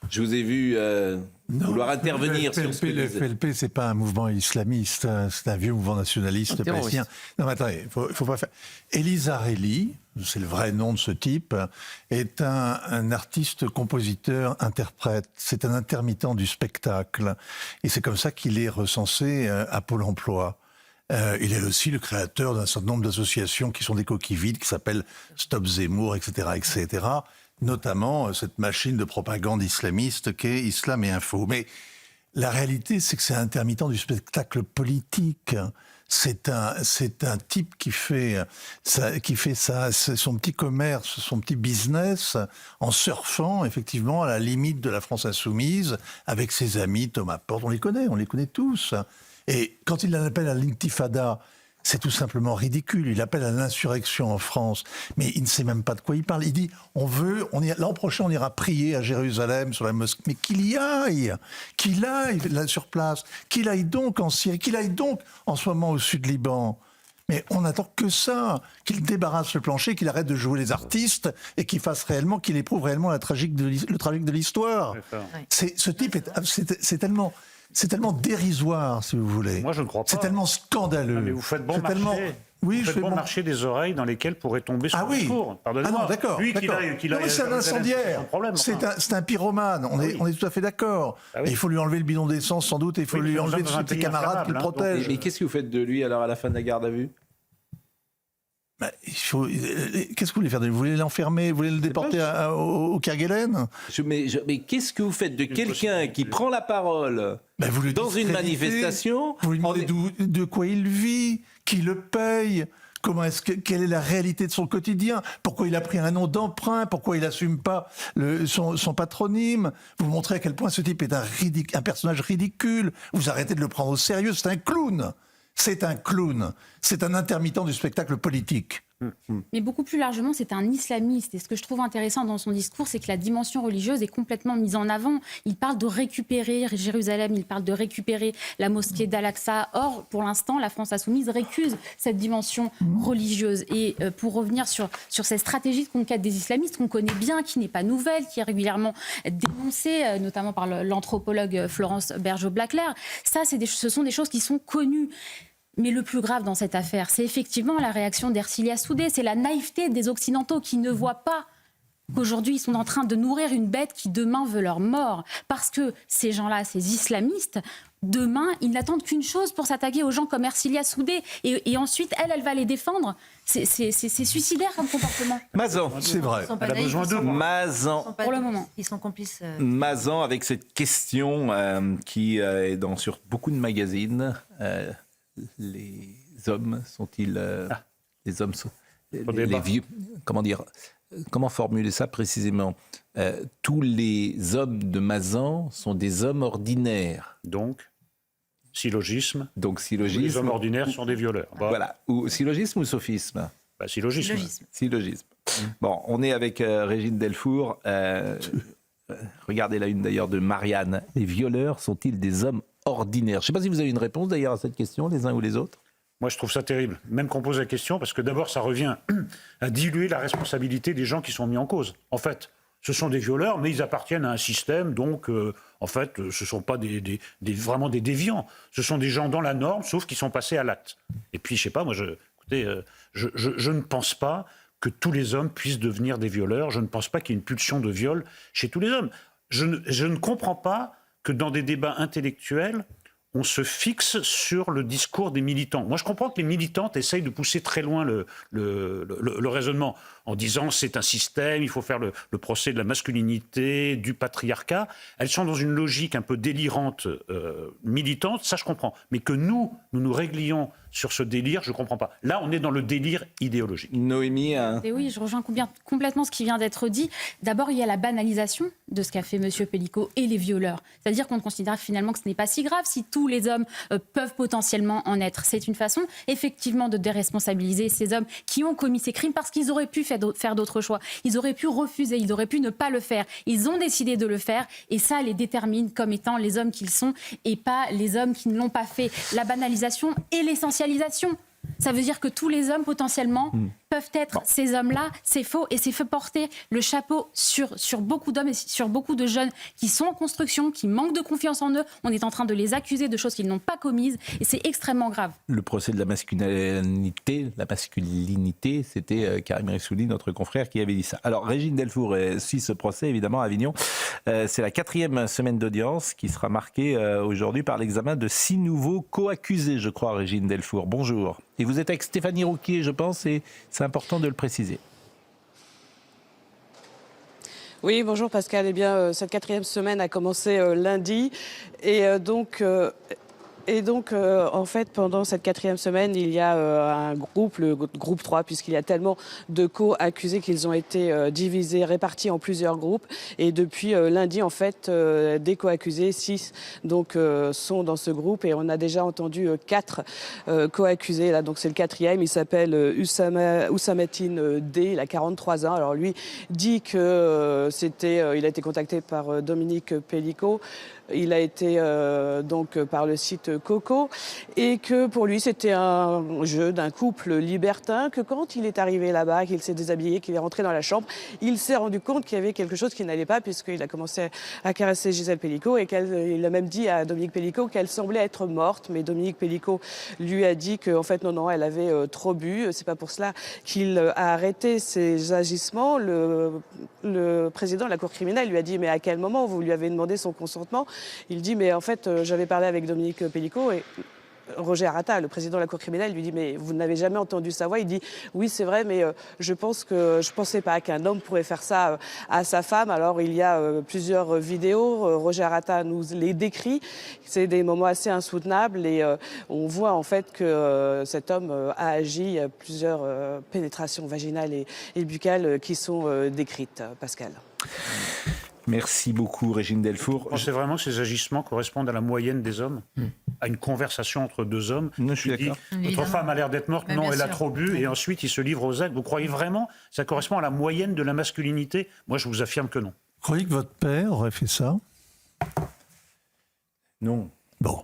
Je vous ai vu vouloir intervenir sur ce que le FPLP, c'est pas un mouvement islamiste, c'est un vieux mouvement nationaliste palestinien. Non, mais attendez, faut pas faire. Elisa Relly, c'est le vrai nom de ce type, est un artiste, compositeur, interprète. C'est un intermittent du spectacle. Et c'est comme ça qu'il est recensé à Pôle emploi. Il est aussi le créateur d'un certain nombre d'associations qui sont des coquilles vides, qui s'appellent Stop Zemmour, etc., etc., notamment cette machine de propagande islamiste qu'est Islam et Info. Mais la réalité, c'est que c'est un intermittent du spectacle politique. C'est un type qui fait son petit commerce, son petit business, en surfant effectivement à la limite de la France insoumise, avec ses amis, Thomas Porte, on les connaît tous. Et quand il appelle à l'intifada, C'est tout simplement ridicule. Il appelle à l'insurrection en France, mais il ne sait même pas de quoi il parle. Il dit l'an prochain on ira prier à Jérusalem sur la mosquée. Mais qu'il y aille là sur place, qu'il aille donc en Syrie, qu'il aille donc en ce moment au sud Liban. Mais on n'attend que ça, qu'il débarrasse le plancher, qu'il arrête de jouer les artistes et qu'il éprouve réellement le tragique de l'histoire. Ce type c'est tellement dérisoire, si vous voulez. Moi, je ne crois pas. C'est tellement scandaleux. Non, mais vous faites bon marcher. Oui, vous faites bon marcher des oreilles dans lesquelles pourrait tomber son discours. Pardonnez-moi. Ah non, d'accord. Lui, qu'il aille c'est un incendiaire. C'est un pyromane. On est tout à fait d'accord. Et il faut lui enlever le bidon d'essence, sans doute, et il faut lui enlever de ses camarades qui le protègent. Mais qu'est-ce que vous faites de lui, alors, à la fin de la garde à vue ? Qu'est-ce que vous voulez faire ? Vous voulez l'enfermer ? Vous voulez le déporter au Kerguelen ? Mais qu'est-ce que vous faites de quelqu'un qui prend la parole dans une manifestation ? Vous lui demandez de quoi il vit, qui le paye, quelle est la réalité de son quotidien, pourquoi il a pris un nom d'emprunt, pourquoi il n'assume pas son patronyme. Vous montrez à quel point ce type est un personnage ridicule. Vous arrêtez de le prendre au sérieux, c'est un clown. C'est un clown, c'est un intermittent du spectacle politique. Mais beaucoup plus largement, c'est un islamiste. Et ce que je trouve intéressant dans son discours, c'est que la dimension religieuse est complètement mise en avant. Il parle de récupérer Jérusalem, il parle de récupérer la mosquée d'Al-Aqsa. Or, pour l'instant, la France insoumise récuse cette dimension religieuse. Et pour revenir sur cette stratégie de conquête des islamistes qu'on connaît bien, qui n'est pas nouvelle, qui est régulièrement dénoncée, notamment par l'anthropologue Florence Bergeau-Blaclair, ce sont des choses qui sont connues. Mais le plus grave dans cette affaire, c'est effectivement la réaction d'Ercilia Soudé. C'est la naïveté des Occidentaux qui ne voient pas qu'aujourd'hui, ils sont en train de nourrir une bête qui demain veut leur mort. Parce que ces gens-là, ces islamistes, demain, ils n'attendent qu'une chose pour s'attaquer aux gens comme Ercilia Soudé. Et ensuite, elle va les défendre. C'est suicidaire comme comportement. Mazan, c'est vrai. Elle a besoin d'eux. Mazan. Pour le moment. Ils sont complices. Mazan, avec cette question qui est sur beaucoup de magazines. Les hommes sont-ils les vieux, comment formuler ça précisément, tous les hommes de Mazan sont des hommes ordinaires. Donc syllogisme. Les hommes ordinaires sont des violeurs. Voilà. Ou syllogisme ou sophisme ? Syllogisme. Bon, on est avec Régine Delfour. Regardez la une d'ailleurs de Marianne. Les violeurs sont-ils des hommes ordinaire. Je ne sais pas si vous avez une réponse d'ailleurs à cette question, les uns ou les autres. Moi, je trouve ça terrible, même qu'on pose la question, parce que d'abord, ça revient à diluer la responsabilité des gens qui sont mis en cause. En fait, ce sont des violeurs, mais ils appartiennent à un système, donc, en fait, ce ne sont pas vraiment des déviants. Ce sont des gens dans la norme, sauf qu'ils sont passés à l'acte. Et puis, je ne sais pas, moi, je ne pense pas que tous les hommes puissent devenir des violeurs. Je ne pense pas qu'il y ait une pulsion de viol chez tous les hommes. Je ne comprends pas que dans des débats intellectuels, on se fixe sur le discours des militants. Moi, je comprends que les militantes essayent de pousser très loin le raisonnement, en disant c'est un système, il faut faire le procès de la masculinité, du patriarcat. Elles sont dans une logique un peu délirante, militante, ça je comprends. Mais que nous réglions sur ce délire, je ne comprends pas. Là, on est dans le délire idéologique. Noémie Et oui, je rejoins complètement ce qui vient d'être dit. D'abord, il y a la banalisation de ce qu'a fait M. Pellico et les violeurs. C'est-à-dire qu'on considère finalement que ce n'est pas si grave si tous les hommes peuvent potentiellement en être. C'est une façon, effectivement, de déresponsabiliser ces hommes qui ont commis ces crimes parce qu'ils auraient pu faire d'autres choix. Ils auraient pu refuser, ils auraient pu ne pas le faire. Ils ont décidé de le faire et ça les détermine comme étant les hommes qu'ils sont et pas les hommes qui ne l'ont pas fait. La banalisation et l'essentialisation. Ça veut dire que tous les hommes, potentiellement, peuvent être ces hommes-là. C'est faux et c'est fait porter le chapeau sur beaucoup d'hommes et sur beaucoup de jeunes qui sont en construction, qui manquent de confiance en eux. On est en train de les accuser de choses qu'ils n'ont pas commises et c'est extrêmement grave. Le procès de la masculinité, c'était Karim Rissouli, notre confrère, qui avait dit ça. Alors, Régine Delfour suit ce procès, évidemment, à Avignon. C'est la 4e semaine d'audience qui sera marquée aujourd'hui par l'examen de 6 nouveaux co-accusés, je crois, Régine Delfour. Bonjour. Et vous êtes avec Stéphanie Rouquier, je pense, et c'est important de le préciser. Oui, bonjour Pascal. Eh bien, cette 4e semaine a commencé lundi. Et donc, Et donc, en fait, pendant cette 4e semaine, il y a un groupe, le groupe 3, puisqu'il y a tellement de co-accusés qu'ils ont été divisés, répartis en plusieurs groupes. Et depuis lundi, en fait, des co-accusés, 6, donc, sont dans ce groupe. Et on a déjà entendu 4 co-accusés. Là, donc, c'est le 4e. Il s'appelle Hussamettin D. Il a 43 ans. Alors, lui dit que il a été contacté par Dominique Pellico. Il a été donc par le site Coco et que pour lui c'était un jeu d'un couple libertin, que quand il est arrivé là-bas, qu'il s'est déshabillé, qu'il est rentré dans la chambre, il s'est rendu compte qu'il y avait quelque chose qui n'allait pas puisqu'il a commencé à caresser Gisèle Pellico et il a même dit à Dominique Pellico qu'elle semblait être morte, mais Dominique Pellico lui a dit qu'en fait non, elle avait trop bu, c'est pas pour cela qu'il a arrêté ses agissements. Le président de la Cour criminelle lui a dit mais à quel moment vous lui avez demandé son consentement? Il dit mais en fait j'avais parlé avec Dominique Pellico et Roger Arata, le président de la Cour criminelle, lui dit mais vous n'avez jamais entendu sa voix? Il dit oui c'est vrai mais je pensais pas qu'un homme pourrait faire ça à sa femme. Alors il y a plusieurs vidéos, Roger Arata nous les décrit, c'est des moments assez insoutenables et on voit en fait que cet homme a agi à plusieurs pénétrations vaginales et buccales qui sont décrites, Pascal. Merci beaucoup, Régine Delfour. Vous pensez vraiment que ces agissements correspondent à la moyenne des hommes? À une conversation entre deux hommes? Non, je suis d'accord. Votre femme a l'air d'être morte, non, elle a trop bu, et ensuite il se livre aux actes. Vous croyez vraiment que ça correspond à la moyenne de la masculinité? Moi, je vous affirme que non. Vous croyez que votre père aurait fait ça? Non. Bon.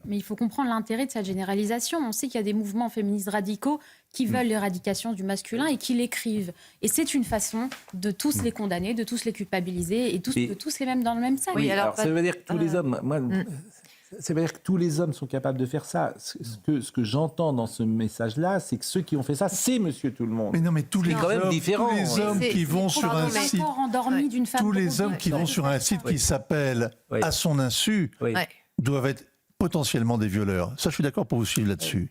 Mais il faut comprendre l'intérêt de cette généralisation. On sait qu'il y a des mouvements féministes radicaux qui veulent l'éradication du masculin et qui l'écrivent. Et c'est une façon de tous les condamner, de tous les culpabiliser et de tous les mettre dans le même sac. Oui, alors ça veut dire que tous les hommes... Ça veut dire que tous les hommes sont capables de faire ça. Ce que j'entends dans ce message-là, c'est que ceux qui ont fait ça, c'est Monsieur Tout-le-Monde. Mais non, mais tous les hommes qui vont sur un site... Tous les hommes qui vont sur un site qui s'appelle « À son insu » doivent être potentiellement des violeurs. Ça, je suis d'accord pour vous suivre là-dessus.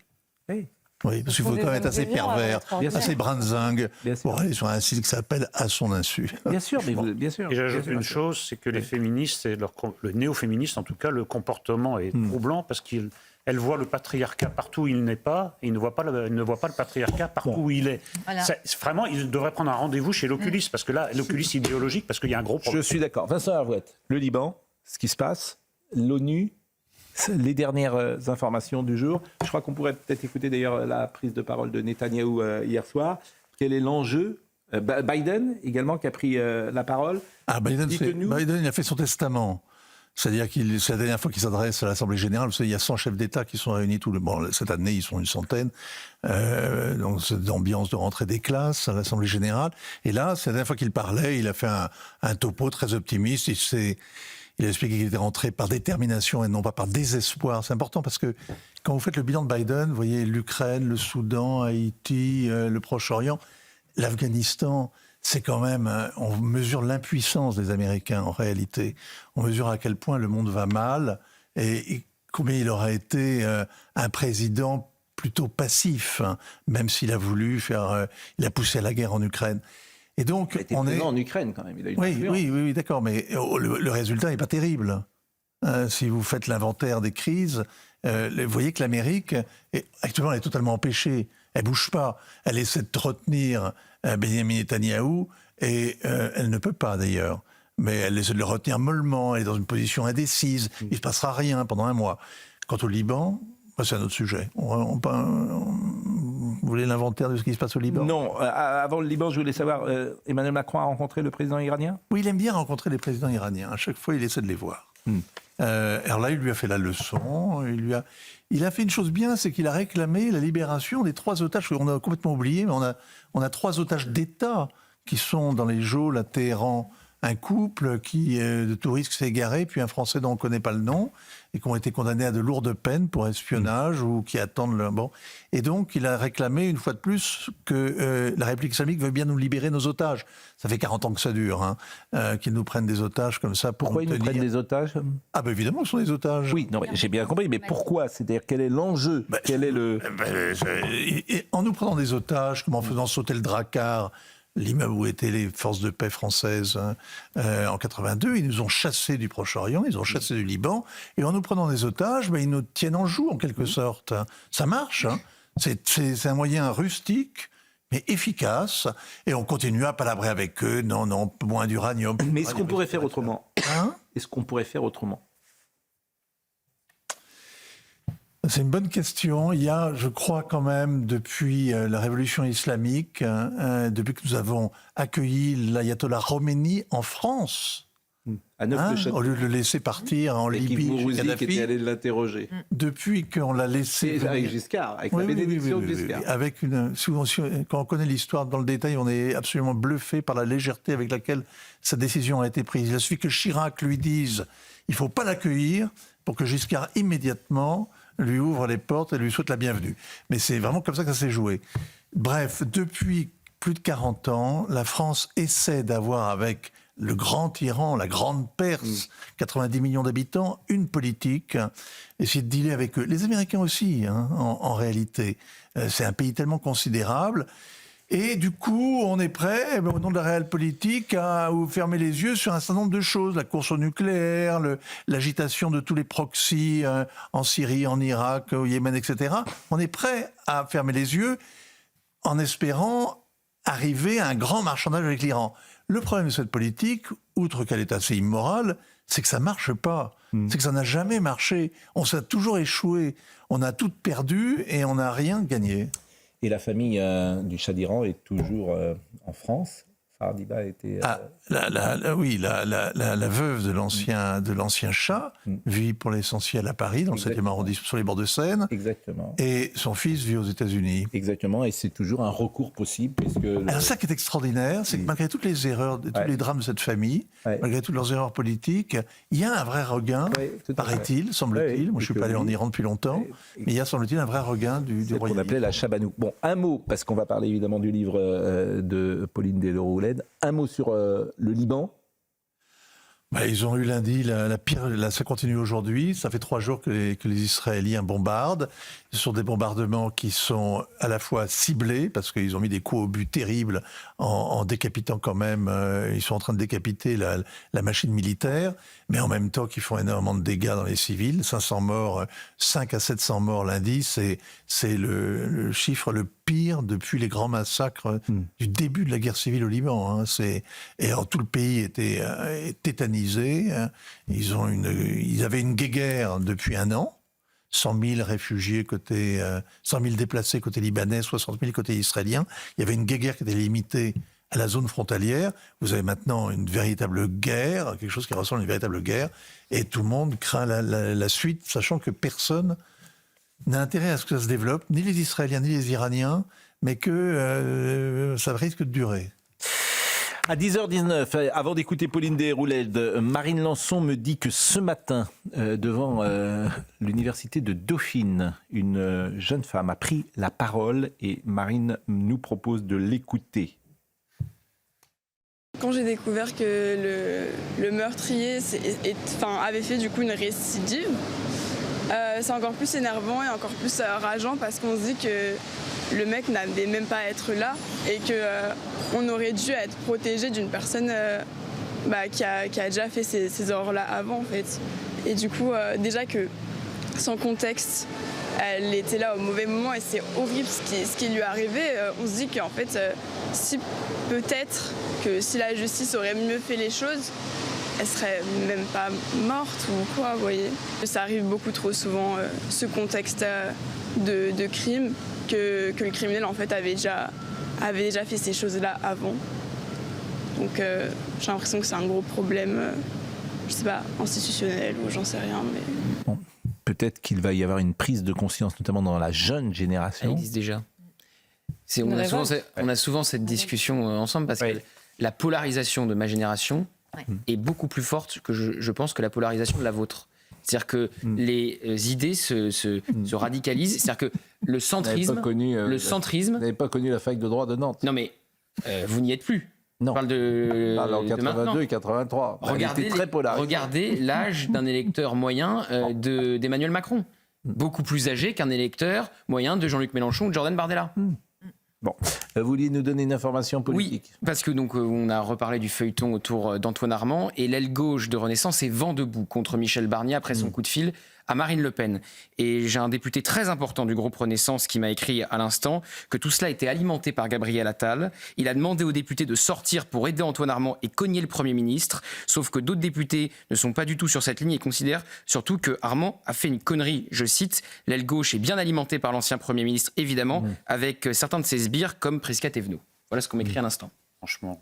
Oui, parce qu'il faut quand même être assez pervers, assez brinzingue pour aller sur un site qui s'appelle « À son insu ». Bien sûr, mais bien sûr. Et j'ajoute une chose, c'est que les féministes, et le néo-féministe en tout cas, le comportement est troublant parce qu'elles voient le patriarcat partout où il n'est pas, et ils ne voient pas le patriarcat partout où il est. Voilà. Vraiment, ils devraient prendre un rendez-vous chez l'oculiste, parce que là, l'oculiste idéologique, parce qu'il y a un gros problème. Je suis d'accord. Vincent Herouette, le Liban, ce qui se passe, l'ONU, les dernières informations du jour. Je crois qu'on pourrait peut-être écouter d'ailleurs la prise de parole de Netanyahou hier soir. Quel est l'enjeu? Biden également qui a pris la parole. Biden, il a fait son testament. C'est-à-dire que c'est la dernière fois qu'il s'adresse à l'Assemblée générale. Vous savez, il y a 100 chefs d'État qui sont réunis cette année, ils sont une centaine. Donc c'est l'ambiance de rentrée des classes à l'Assemblée générale. Et là, c'est la dernière fois qu'il parlait, il a fait un topo très optimiste. Il a expliqué qu'il était rentré par détermination et non pas par désespoir. C'est important parce que quand vous faites le bilan de Biden, vous voyez l'Ukraine, le Soudan, Haïti, le Proche-Orient, l'Afghanistan, c'est quand même... on mesure l'impuissance des Américains en réalité. On mesure à quel point le monde va mal et combien il aura été un président plutôt passif, hein, même s'il a voulu il a poussé à la guerre en Ukraine. Et donc, on est en Ukraine quand même. Il a une oui, d'accord, mais le résultat n'est pas terrible. Si vous faites l'inventaire des crises, vous voyez que l'Amérique, actuellement, elle est totalement empêchée. Elle bouge pas. Elle essaie de retenir Benjamin Netanyahou et elle ne peut pas d'ailleurs. Mais elle essaie de le retenir mollement. Elle est dans une position indécise. Il ne se passera rien pendant un mois. Quant au Liban, c'est un autre sujet. Vous voulez l'inventaire de ce qui se passe au Liban? Non. Avant le Liban, je voulais savoir, Emmanuel Macron a rencontré le président iranien? Oui, il aime bien rencontrer les présidents iraniens. À chaque fois, il essaie de les voir. Alors là, il lui a fait la leçon. Il a fait une chose bien, c'est qu'il a réclamé la libération des 3 otages. On a complètement oublié, mais on a 3 otages d'État qui sont dans les geôles à Téhéran. Un couple de touristes qui s'est égaré, puis un Français dont on ne connaît pas le nom, et qui ont été condamnés à de lourdes peines pour espionnage ou qui attendent le... Bon. Et donc, il a réclamé, une fois de plus, que la République islamique veut bien nous libérer nos otages. Ça fait 40 ans que ça dure, qu'ils nous prennent des otages comme ça pour Pourquoi ils nous prennent des otages? Évidemment, ce sont des otages. Oui, non, j'ai bien compris, mais pourquoi? C'est-à-dire, quel est l'enjeu? Quel est le... En nous prenant des otages, comme en faisant sauter le Drakkar, l'immeuble où étaient les forces de paix françaises en 82. Ils nous ont chassés du Proche-Orient, ils ont chassé du Liban, et en nous prenant des otages, ils nous tiennent en joue en quelque sorte. Ça marche, hein. C'est un moyen rustique, mais efficace, et on continue à palabrer avec eux. Non, moins d'uranium. Mais est-ce qu'on pourrait faire autrement ? Est-ce qu'on pourrait faire autrement ? C'est une bonne question. Il y a, je crois quand même, depuis la révolution islamique, depuis que nous avons accueilli l'ayatollah Khomeini en France, à Neuf-le-Château, au lieu de le laisser partir en Libye, qui était allé l'interroger. Depuis qu'on l'a laissé... Avec Giscard, avec la bénédiction de Giscard. Quand on connaît l'histoire dans le détail, on est absolument bluffé par la légèreté avec laquelle sa décision a été prise. Il a suffi que Chirac lui dise « il ne faut pas l'accueillir » pour que Giscard, immédiatement, lui ouvre les portes et lui souhaite la bienvenue. Mais c'est vraiment comme ça que ça s'est joué. Bref, depuis plus de 40 ans, la France essaie d'avoir avec le grand Iran, la grande Perse, 90 millions d'habitants, une politique, essayer de dealer avec eux. Les Américains aussi, hein, en réalité. C'est un pays tellement considérable. Et du coup, on est prêt, au nom de la réelle politique, à vous fermer les yeux sur un certain nombre de choses. La course au nucléaire, l'agitation de tous les proxys en Syrie, en Irak, au Yémen, etc. On est prêt à fermer les yeux en espérant arriver à un grand marchandage avec l'Iran. Le problème de cette politique, outre qu'elle est assez immorale, c'est que ça ne marche pas. C'est que ça n'a jamais marché. On s'est toujours échoué. On a tout perdu et on n'a rien gagné. Et la famille du Shah d'Iran est toujours en France. Fardiba était... Oui, la veuve de l'ancien Shah vit pour l'essentiel à Paris, dans le 7e arrondissement, sur les bords de Seine. Exactement. Et son fils vit aux États-Unis. Exactement, et c'est toujours un recours possible, puisque... Alors ça qui est extraordinaire, c'est que malgré toutes les erreurs, tous les drames de cette famille, malgré toutes leurs erreurs politiques, il y a un vrai regain, paraît-il, semble-t-il. Moi, je ne suis pas allé en Iran depuis longtemps, mais il y a, semble-t-il, un vrai regain du Royaume-Uni. C'est ce qu'on appelait la Chabanou. Bon, un mot, parce qu'on va parler évidemment du livre de Pauline Deroulède, un mot sur le Liban. Ils ont eu lundi ça continue aujourd'hui. Ça fait 3 jours que les Israéliens bombardent. Ce sont des bombardements qui sont à la fois ciblés, parce qu'ils ont mis des coups au but terribles en décapitant quand même, ils sont en train de décapiter la machine militaire, mais en même temps qu'ils font énormément de dégâts dans les civils. 500 morts, 5 à 700 morts lundi, c'est le chiffre le pire depuis les grands massacres du début de la guerre civile au Liban. Hein. Et alors, tout le pays était tétanisé. Hein. Ils avaient une guéguerre depuis 1 an. 100 000 réfugiés 100 000 déplacés côté libanais, 60 000 côté israélien. Il y avait une guéguerre qui était limitée à la zone frontalière. Vous avez maintenant une véritable guerre, quelque chose qui ressemble à une véritable guerre, et tout le monde craint la suite, sachant que personne n'a intérêt à ce que ça se développe, ni les Israéliens, ni les Iraniens, mais que ça risque de durer. À 10h19, avant d'écouter Pauline Deroulède, Marine Lançon me dit que ce matin, devant l'université de Dauphine, une jeune femme a pris la parole et Marine nous propose de l'écouter. Quand j'ai découvert que le meurtrier avait fait du coup une récidive, c'est encore plus énervant et encore plus rageant parce qu'on se dit que le mec n'avait même pas à être là et qu'on aurait dû être protégé d'une personne qui a déjà fait ces horreurs-là avant en fait. Et du coup, déjà que sans contexte, elle était là au mauvais moment et c'est horrible ce qui lui est arrivé. On se dit qu'en fait, peut-être que si la justice aurait mieux fait les choses, elle serait même pas morte ou quoi, vous voyez. Ça arrive beaucoup trop souvent, ce contexte de crime, que le criminel en fait avait déjà fait ces choses-là avant. Donc j'ai l'impression que c'est un gros problème, je sais pas, institutionnel ou j'en sais rien. Mais... Bon, peut-être qu'il va y avoir une prise de conscience, notamment dans la jeune génération. Elle existe déjà. On a souvent cette discussion ensemble parce que la polarisation de ma génération est beaucoup plus forte que je pense que la polarisation de la vôtre. C'est-à-dire que les idées se radicalisent. C'est-à-dire que le centrisme... Vous n'avez pas connu la fac de droit de Nantes. Non mais vous n'y êtes plus. Non. On parle en 82 et 83. Regardez l'âge d'un électeur moyen d'Emmanuel Macron. Beaucoup plus âgé qu'un électeur moyen de Jean-Luc Mélenchon ou de Jordan Bardella. Bon, Vous vouliez nous donner une information politique? Oui, parce que donc on a reparlé du feuilleton autour d'Antoine Armand et l'aile gauche de Renaissance est vent debout contre Michel Barnier après son coup de fil à Marine Le Pen. Et j'ai un député très important du groupe Renaissance qui m'a écrit à l'instant que tout cela était alimenté par Gabriel Attal. Il a demandé aux députés de sortir pour aider Antoine Armand et cogner le Premier ministre. Sauf que d'autres députés ne sont pas du tout sur cette ligne et considèrent surtout que Armand a fait une connerie. Je cite, l'aile gauche est bien alimentée par l'ancien Premier ministre, évidemment, avec certains de ses sbires comme Prisca Thévenot. Voilà ce qu'on m'écrit à l'instant. Franchement.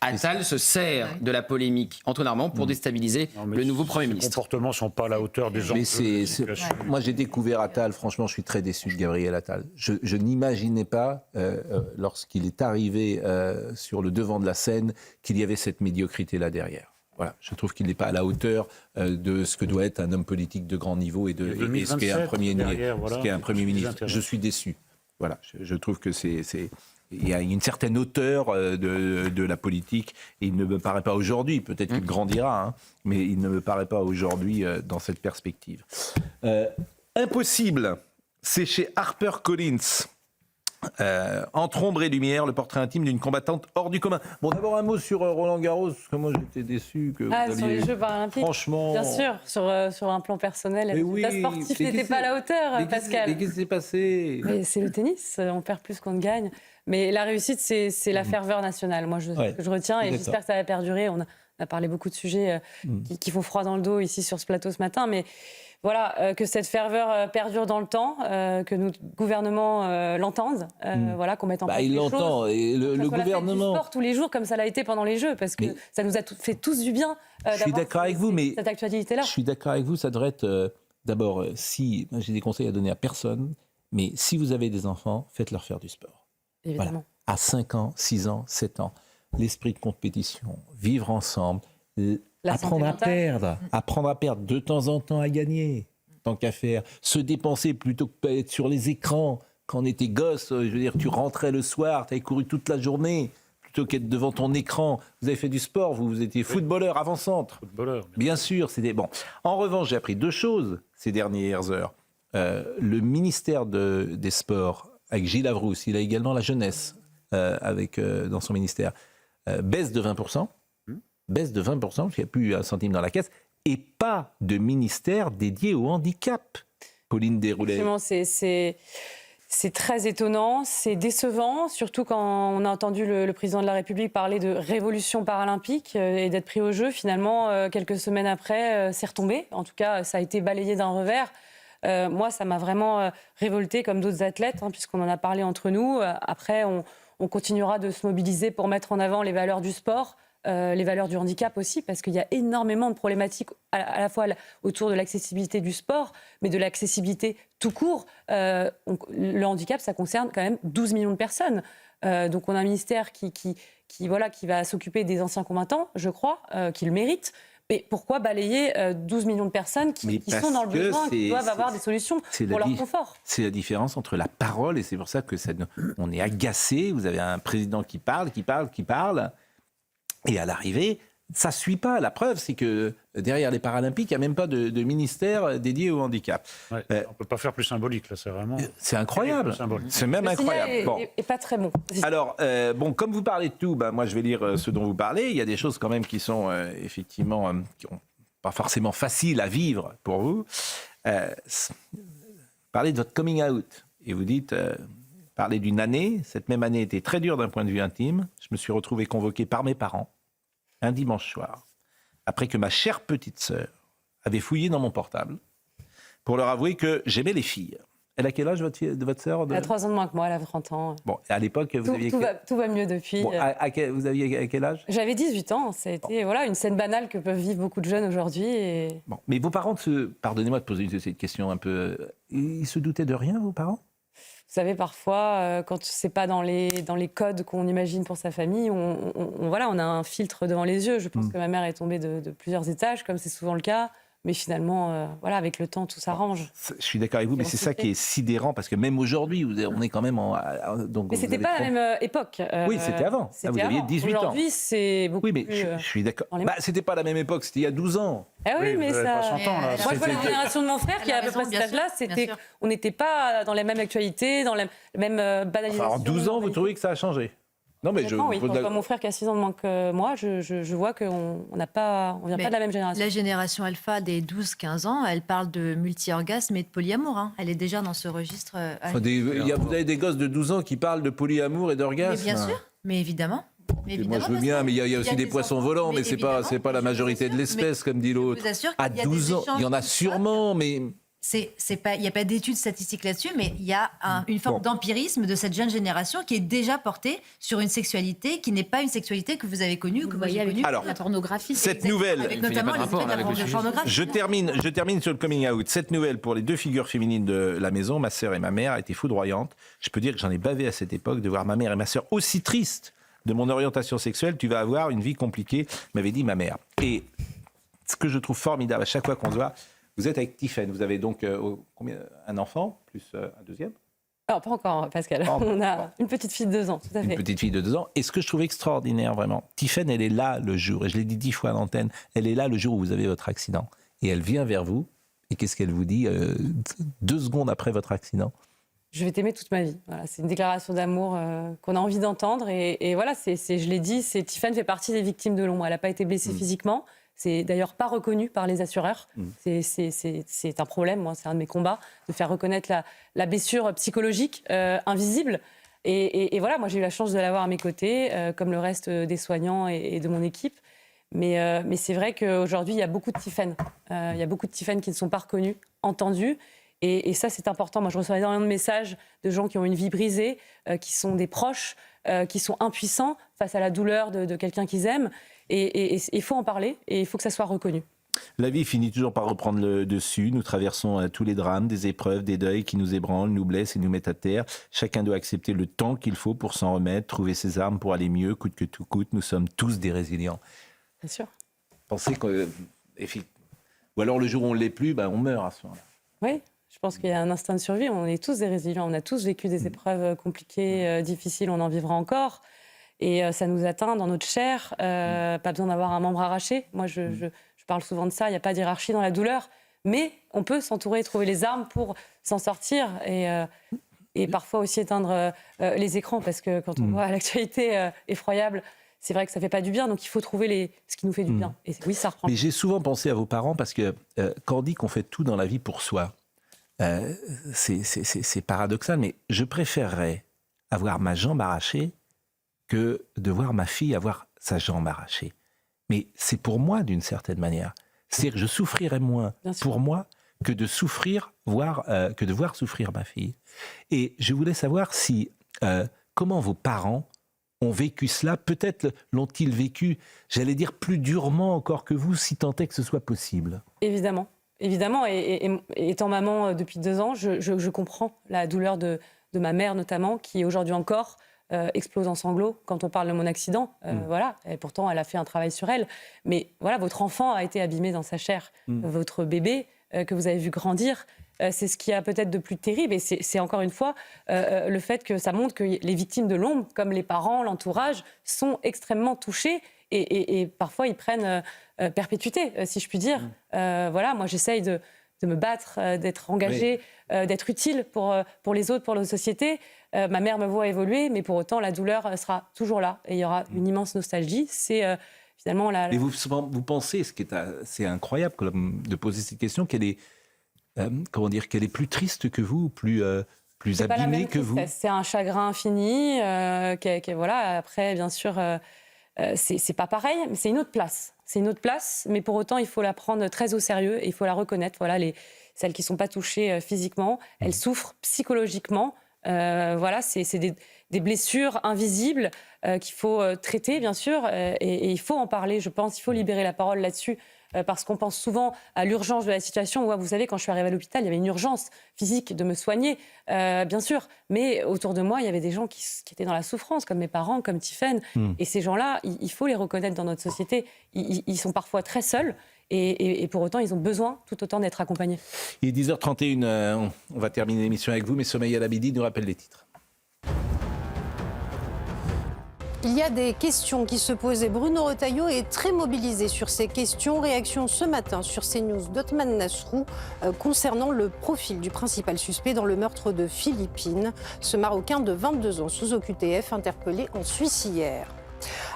Attal se sert de la polémique Antoine Armand pour déstabiliser le nouveau Premier ministre. Les comportements ne sont pas à la hauteur des enjeux. Moi, j'ai découvert Attal. Franchement, je suis très déçu de Gabriel Attal. Je n'imaginais pas, lorsqu'il est arrivé sur le devant de la scène, qu'il y avait cette médiocrité-là derrière. Voilà, je trouve qu'il n'est pas à la hauteur de ce que doit être un homme politique de grand niveau et ce qu'est un Premier ministre. Je suis déçu. Voilà, je trouve que il y a une certaine hauteur de la politique et il ne me paraît pas aujourd'hui, peut-être qu'il grandira, hein, mais il ne me paraît pas aujourd'hui dans cette perspective. Impossible, c'est chez HarperCollins. Entre ombre et lumière, le portrait intime d'une combattante hors du commun. Bon, d'abord un mot sur Roland Garros, parce que moi j'étais déçu que vous aviez... sur les Jeux paralympiques. Franchement... Bien sûr, sur un plan personnel, le résultat sportif n'était pas à la hauteur, Pascal. Mais qu'est-ce qui s'est passé? Mais c'est le tennis, on perd plus qu'on ne gagne. Mais la réussite, c'est la ferveur nationale. Moi, ce que je retiens, et j'espère que ça va perdurer. On a parlé beaucoup de sujets qui font froid dans le dos ici sur ce plateau ce matin, mais voilà, que cette ferveur perdure dans le temps, que notre gouvernement l'entende, voilà, qu'on mette en place il des l'entend, choses, et le qu'on gouvernement... du sport tous les jours, comme ça l'a été pendant les Jeux, parce que ça nous a fait tous du bien je suis d'accord avec vous, mais cette actualité-là. Je suis d'accord avec vous, ça devrait être... D'abord, moi, j'ai des conseils à donner à personne, mais si vous avez des enfants, faites-leur faire du sport. Évidemment. Voilà. À 5 ans, 6 ans, 7 ans, l'esprit de compétition, vivre ensemble, apprendre à perdre, de temps en temps à gagner, tant qu'à faire, se dépenser plutôt que être sur les écrans. Quand on était gosse, je veux dire, tu rentrais le soir, tu avais couru toute la journée, plutôt qu'être devant ton écran. Vous avez fait du sport, vous étiez footballeur avant-centre. Footballeur. Bien sûr, c'était bon. En revanche, j'ai appris 2 choses ces dernières heures. Le ministère des Sports, avec Gilles Avrousse, il a également la jeunesse dans son ministère, baisse de 20%, baisse de 20%, parce qu'il n'y a plus un centime dans la caisse, et pas de ministère dédié au handicap. Pauline Desroulets. C'est très étonnant, c'est décevant, surtout quand on a entendu le président de la République parler de révolution paralympique et d'être pris au jeu. Finalement, quelques semaines après, c'est retombé. En tout cas, ça a été balayé d'un revers. Moi, ça m'a vraiment révoltée, comme d'autres athlètes, puisqu'on en a parlé entre nous. Après, on continuera de se mobiliser pour mettre en avant les valeurs du sport, les valeurs du handicap aussi, parce qu'il y a énormément de problématiques à la fois autour de l'accessibilité du sport, mais de l'accessibilité tout court. Le handicap, ça concerne quand même 12 millions de personnes. Donc on a un ministère qui va s'occuper des anciens combattants, je crois, qui le méritent. Mais pourquoi balayer 12 millions de personnes qui sont dans le besoin, qui doivent avoir des solutions pour leur confort? C'est la différence entre la parole, et c'est pour ça que on est agacé. Vous avez un président qui parle, et à l'arrivée, ça ne suit pas. La preuve, c'est que derrière les Paralympiques, il n'y a même pas de ministère dédié au handicap. Ouais, on ne peut pas faire plus symbolique, là, c'est vraiment... C'est incroyable. C'est même incroyable. Bon. Et pas très bon. Alors, comme vous parlez de tout, moi je vais lire ce dont vous parlez. Il y a des choses quand même qui sont effectivement qui sont pas forcément faciles à vivre pour vous. Parlez de votre coming out. Et vous dites... Parler d'une année, cette même année était très dure d'un point de vue intime. Je me suis retrouvé convoqué par mes parents un dimanche soir, après que ma chère petite sœur avait fouillé dans mon portable pour leur avouer que j'aimais les filles. Elle a quel âge votre sœur? Elle a 3 ans de moins que moi, elle a 30 ans. Bon, à l'époque, vous aviez... Tout va mieux depuis. Bon, vous aviez quel âge? J'avais 18 ans. Ça a été une scène banale que peuvent vivre beaucoup de jeunes aujourd'hui. Bon, mais vos parents, pardonnez-moi de poser cette question un peu... Ils se doutaient de rien, vos parents? Vous savez, parfois, quand c'est pas dans les codes qu'on imagine pour sa famille, on a un filtre devant les yeux. Je pense que ma mère est tombée de plusieurs étages, comme c'est souvent le cas. Mais finalement, voilà, avec le temps, tout s'arrange. Je suis d'accord avec vous, mais c'est ça qui est sidérant, parce que même aujourd'hui, on est quand même donc mais c'était pas la même époque. Oui, c'était avant. Vous aviez 18 ans. Aujourd'hui, c'est beaucoup plus... Oui, mais je suis d'accord. C'était pas la même époque, c'était il y a 12 ans. Ah oui, mais ça... Pas 100 ans, là. Moi, je vois la génération de mon frère qui a à peu près cet âge-là. On n'était pas dans la même actualité, dans la même banalisation. Alors, en 12 ans, vous trouvez que ça a changé? Non, mais oui. Quand mon frère qui a 6 ans de moins que moi, je vois qu'on vient pas de la même génération. La génération alpha des 12-15 ans, elle parle de multi-orgasme et de polyamour. Hein. Elle est déjà dans ce registre. Vous avez des gosses de 12 ans qui parlent de polyamour et d'orgasme. Mais bien sûr, mais évidemment. Moi, je veux bien, mais il y a aussi des poissons volants, mais c'est pas la majorité de l'espèce, comme dit l'autre. À 12 ans, il y en a sûrement, mais... Il n'y a pas d'études statistiques là-dessus, mais il y a une forme d'empirisme de cette jeune génération qui est déjà portée sur une sexualité qui n'est pas une sexualité que vous avez connue, que moi j'ai connue. Alors, la pornographie. Cette nouvelle, avec notamment les effets de la pornographie. Je termine sur le coming out. Cette nouvelle pour les deux figures féminines de la maison, ma sœur et ma mère, a été foudroyante. Je peux dire que j'en ai bavé à cette époque de voir ma mère et ma sœur aussi tristes de mon orientation sexuelle. Tu vas avoir une vie compliquée, m'avait dit ma mère. Et ce que je trouve formidable à chaque fois qu'on se voit, vous êtes avec Tiffaine, vous avez donc un enfant, plus un deuxième? Alors, pas encore, Pascal. On a une petite fille de 2 ans, tout à fait. Une petite fille de 2 ans. Et ce que je trouve extraordinaire, vraiment, Tiffaine, elle est là le jour, et je l'ai dit 10 fois à l'antenne, elle est là le jour où vous avez votre accident. Et elle vient vers vous, et qu'est-ce qu'elle vous dit 2 secondes après votre accident? Je vais t'aimer toute ma vie. Voilà, c'est une déclaration d'amour qu'on a envie d'entendre. Et voilà, je l'ai dit, Tiffaine fait partie des victimes de l'ombre. Elle n'a pas été blessée physiquement. C'est d'ailleurs pas reconnu par les assureurs. C'est un problème, moi, c'est un de mes combats, de faire reconnaître la blessure psychologique invisible. Et voilà, moi j'ai eu la chance de l'avoir à mes côtés, comme le reste des soignants et de mon équipe. Mais c'est vrai qu'aujourd'hui, il y a beaucoup de Tiffaine. Il y a beaucoup de Tiffaine qui ne sont pas reconnues, entendues. Et ça, c'est important. Moi, je reçois énormément de messages de gens qui ont une vie brisée, qui sont des proches, qui sont impuissants face à la douleur de quelqu'un qu'ils aiment. Et il faut en parler et il faut que ça soit reconnu. La vie finit toujours par reprendre le dessus. Nous traversons tous les drames, des épreuves, des deuils qui nous ébranlent, nous blessent et nous mettent à terre. Chacun doit accepter le temps qu'il faut pour s'en remettre, trouver ses armes pour aller mieux, coûte que tout coûte. Nous sommes tous des résilients. Bien sûr. Pensez que... Ou alors le jour où on ne l'est plus, on meurt à ce moment-là. Oui, je pense qu'il y a un instinct de survie. On est tous des résilients. On a tous vécu des épreuves compliquées, difficiles. On en vivra encore. Et ça nous atteint dans notre chair. Pas besoin d'avoir un membre arraché. Moi, je parle souvent de ça. Il n'y a pas d'hiérarchie dans la douleur. Mais on peut s'entourer et trouver les armes pour s'en sortir. Et parfois aussi éteindre les écrans. Parce que quand on voit l'actualité effroyable, c'est vrai que ça ne fait pas du bien. Donc il faut trouver ce qui nous fait du bien. Et oui, ça reprend. Mais j'ai souvent pensé à vos parents parce que quand on dit qu'on fait tout dans la vie pour soi, c'est paradoxal. Mais je préférerais avoir ma jambe arrachée que de voir ma fille avoir sa jambe arrachée. Mais c'est pour moi, d'une certaine manière. C'est-à-dire que je souffrirais moins pour moi que de souffrir, que de voir souffrir ma fille. Et je voulais savoir comment vos parents ont vécu cela. Peut-être l'ont-ils vécu, j'allais dire, plus durement encore que vous, si tant est que ce soit possible. Évidemment. Évidemment. Et étant maman depuis 2 ans, je comprends la douleur de ma mère, notamment, qui aujourd'hui encore... explose en sanglots quand on parle de mon accident. Voilà. Et pourtant, elle a fait un travail sur elle. Mais voilà, votre enfant a été abîmé dans sa chair. Votre bébé que vous avez vu grandir, c'est ce qu'il y a peut-être de plus terrible. Et c'est encore une fois le fait que ça montre que les victimes de l'ombre, comme les parents, l'entourage, sont extrêmement touchés. Et parfois, ils prennent perpétuité, si je puis dire. Voilà, moi, j'essaye de me battre, d'être engagée, d'être utile pour les autres, pour la société. Ma mère me voit évoluer, mais pour autant, la douleur sera toujours là. Et il y aura une immense nostalgie. C'est finalement la... Et vous pensez, c'est incroyable de poser cette question, qu'elle est, qu'elle est plus triste que vous, plus abîmée que vous? C'est un chagrin infini. Voilà. Après, bien sûr, c'est pas pareil, mais c'est une autre place. C'est une autre place, mais pour autant, il faut la prendre très au sérieux et il faut la reconnaître. Voilà, celles qui ne sont pas touchées physiquement, elles souffrent psychologiquement. Voilà, c'est des blessures invisibles qu'il faut traiter, bien sûr, et il faut en parler, je pense. Il faut libérer la parole là-dessus, parce qu'on pense souvent à l'urgence de la situation. Vous savez, quand je suis arrivée à l'hôpital, il y avait une urgence physique de me soigner, bien sûr. Mais autour de moi, il y avait des gens qui étaient dans la souffrance, comme mes parents, comme Tiffaine. Et ces gens-là, il faut les reconnaître dans notre société. Ils sont parfois très seuls. Et pour autant, ils ont besoin tout autant d'être accompagnés. Il est 10h31, on va terminer l'émission avec vous, mais Sommeil Labidi nous rappelle les titres. Il y a des questions qui se posent et Bruno Retailleau est très mobilisé sur ces questions. Réaction ce matin sur CNews d'Othman Nasrou concernant le profil du principal suspect dans le meurtre de Philippine, ce Marocain de 22 ans sous OQTF interpellé en Suisse hier.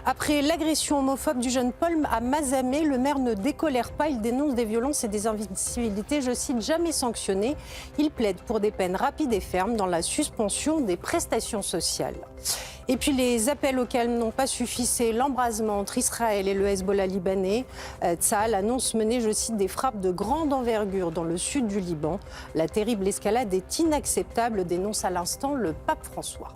Après l'agression homophobe du jeune Paul à Mazamet, le maire ne décolère pas. Il dénonce des violences et des incivilités, je cite, jamais sanctionnées. Il plaide pour des peines rapides et fermes dans la suspension des prestations sociales. Et puis les appels au calme n'ont pas suffi, c'est l'embrasement entre Israël et le Hezbollah libanais. Tsahal annonce mener, je cite, des frappes de grande envergure dans le sud du Liban. La terrible escalade est inacceptable, dénonce à l'instant le pape François.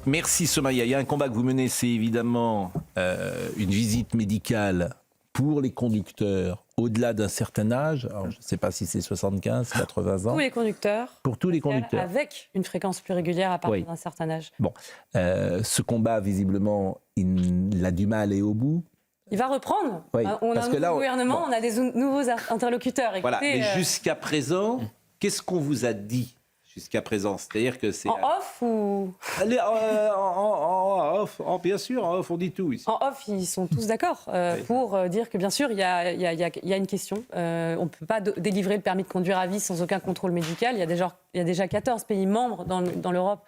Merci Somaya. Il y a un combat que vous menez, c'est évidemment une visite médicale pour les conducteurs au-delà d'un certain âge. Alors, je ne sais pas si c'est 75, 80 ans. Tous les conducteurs. Pour tous les conducteurs. Avec une fréquence plus régulière à partir d'un certain âge. Bon, ce combat, visiblement, il a du mal à aller au bout. Il va reprendre. Oui, on a un nouveau gouvernement, on a des nouveaux interlocuteurs. Écoutez, voilà, mais jusqu'à présent, qu'est-ce qu'on vous a dit jusqu'à présent? C'est-à-dire que c'est... En off ou... En off, bien sûr, en off, on dit tout ici. En off, ils sont tous d'accord pour dire que, bien sûr, il y a une question. On ne peut pas délivrer le permis de conduire à vie sans aucun contrôle médical. Il y a déjà 14 pays membres dans l'Europe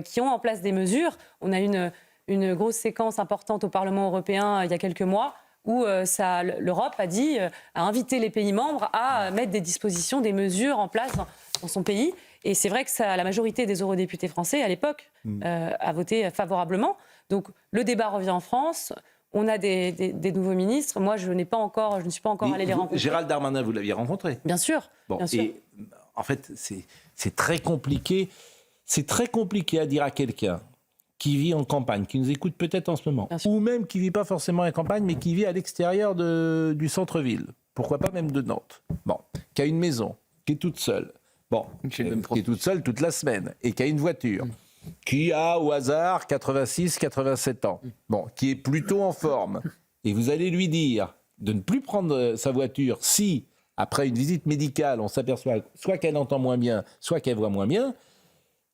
qui ont en place des mesures. On a une grosse séquence importante au Parlement européen il y a quelques mois où l'Europe a invité les pays membres à mettre des dispositions, des mesures en place dans son pays. Et c'est vrai que la majorité des eurodéputés français, à l'époque, a voté favorablement. Donc le débat revient en France. On a des nouveaux ministres. Moi, je ne suis pas encore allé les rencontrer. Gérald Darmanin, vous l'aviez rencontré? Bien sûr. Bon, bien sûr. Et en fait, c'est très compliqué. C'est très compliqué à dire à quelqu'un qui vit en campagne, qui nous écoute peut-être en ce moment, ou même qui ne vit pas forcément en campagne, mais qui vit à l'extérieur du centre-ville, pourquoi pas même de Nantes, qui a une maison, qui est toute seule, qui est toute seule toute la semaine, et qui a une voiture, qui a au hasard 86, 87 ans, qui est plutôt en forme, et vous allez lui dire de ne plus prendre sa voiture si, après une visite médicale, on s'aperçoit soit qu'elle entend moins bien, soit qu'elle voit moins bien.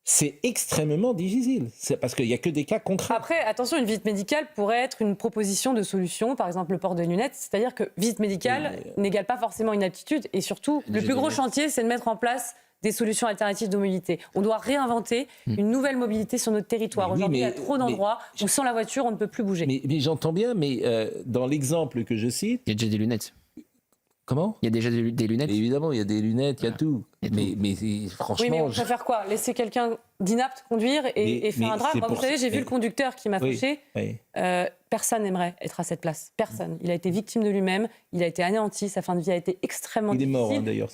C'est extrêmement difficile, c'est parce qu'il n'y a que des cas concrets. Après, attention, une visite médicale pourrait être une proposition de solution, par exemple le port de lunettes, c'est-à-dire que visite médicale n'égale pas forcément une aptitude, et surtout, le plus gros chantier, c'est de mettre en place des solutions alternatives de mobilité. On doit réinventer une nouvelle mobilité sur notre territoire. Aujourd'hui, il y a trop d'endroits où sans la voiture, on ne peut plus bouger. Mais j'entends bien, mais dans l'exemple que je cite... Il y a déjà des lunettes. Comment ? Il y a déjà des lunettes. Évidemment, il y a des lunettes, il y a tout. Mais franchement... Oui, mais on préfère quoi ? Laisser quelqu'un d'inapte conduire et faire un drame. Moi, vous savez, j'ai vu le conducteur qui m'a fauché. Personne n'aimerait être à cette place. Personne. Il a été victime de lui-même, il a été anéanti, sa fin de vie a été extrêmement difficile. Il est mort, d'ailleurs.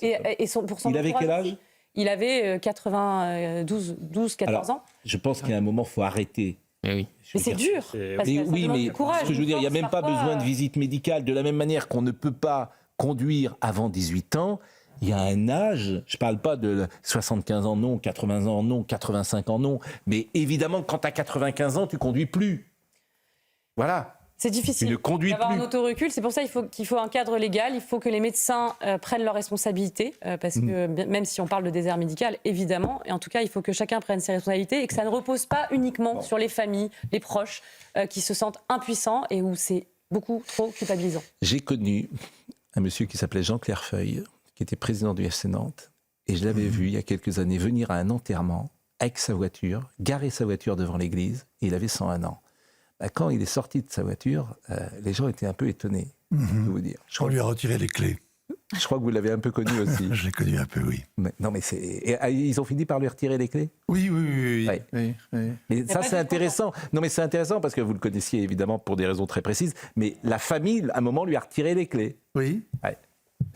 Il avait quel âge ? Il avait 12-14 ans. Je pense qu'à un moment, il faut arrêter. Mais c'est dur. Oui, mais ce que je veux dire, il n'y a même pas besoin de visite médicale. De la même manière qu'on ne peut pas conduire avant 18 ans, il y a un âge, je ne parle pas de 75 ans non, 80 ans non, 85 ans non, mais évidemment, quand tu as 95 ans, tu ne conduis plus. Voilà. C'est difficile d'avoir un autorecul. C'est pour ça qu'il faut un cadre légal. Il faut que les médecins prennent leurs responsabilités, parce que même si on parle de désert médical, évidemment, et en tout cas, il faut que chacun prenne ses responsabilités et que ça ne repose pas uniquement sur les familles, les proches, qui se sentent impuissants et où c'est beaucoup trop culpabilisant. J'ai connu un monsieur qui s'appelait Jean Clairefeuille, qui était président du FC Nantes, et je l'avais vu il y a quelques années venir à un enterrement avec sa voiture, garer sa voiture devant l'église, et il avait 101 ans. Quand il est sorti de sa voiture, les gens étaient un peu étonnés, je peux vous dire. On lui a retiré les clés. Je crois que vous l'avez un peu connu aussi. Je l'ai connu un peu, oui. Ils ont fini par lui retirer les clés ? Oui. Mais ça, c'est intéressant. Non, mais c'est intéressant parce que vous le connaissiez évidemment pour des raisons très précises. Mais la famille, à un moment, lui a retiré les clés. Oui.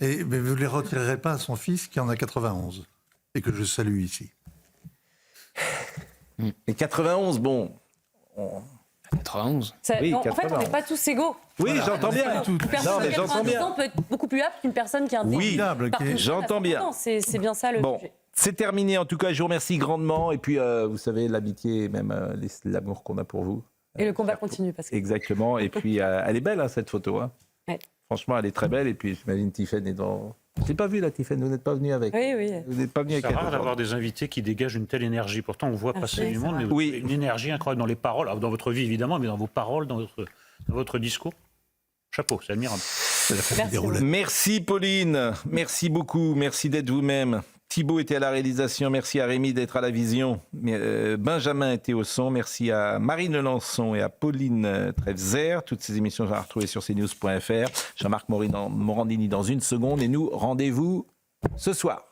Mais vous ne les retirerez pas à son fils qui en a 91 et que je salue ici. Et 91, bon... 91. Oui, en fait, on n'est pas tous égaux. Oui, j'entends bien. Une personne de 90 ans peut être beaucoup plus apte qu'une personne qui a un oui, j'entends bien. C'est bien ça le sujet. C'est terminé. En tout cas, je vous remercie grandement. Et puis, vous savez, l'amitié, même l'amour qu'on a pour vous. Et le combat continue. Parce que... Exactement. Et puis, elle est belle, hein, cette photo. Hein. Ouais. Franchement, elle est très belle. Et puis, j'imagine Tiffaine est dans... Je l'ai pas vu, là, Tiffaine. Vous n'êtes pas venu avec. Oui, oui. Vous n'êtes pas venu avec C'est elle. rare d'avoir des invités qui dégagent une telle énergie. Pourtant, on voit passer oui, du c'est monde, vrai. mais Oui. vous avez une énergie incroyable dans les paroles, alors, dans votre vie évidemment, mais dans vos paroles, dans votre discours. Chapeau, c'est admirable. Merci, Pauline. Merci beaucoup. Merci d'être vous-même. Thibaut était à la réalisation. Merci à Rémi d'être à la vision. Benjamin était au son. Merci à Marine Lelançon et à Pauline Trefzer. Toutes ces émissions, à retrouver sur cnews.fr. Jean-Marc Morandini dans une seconde. Et nous, rendez-vous ce soir.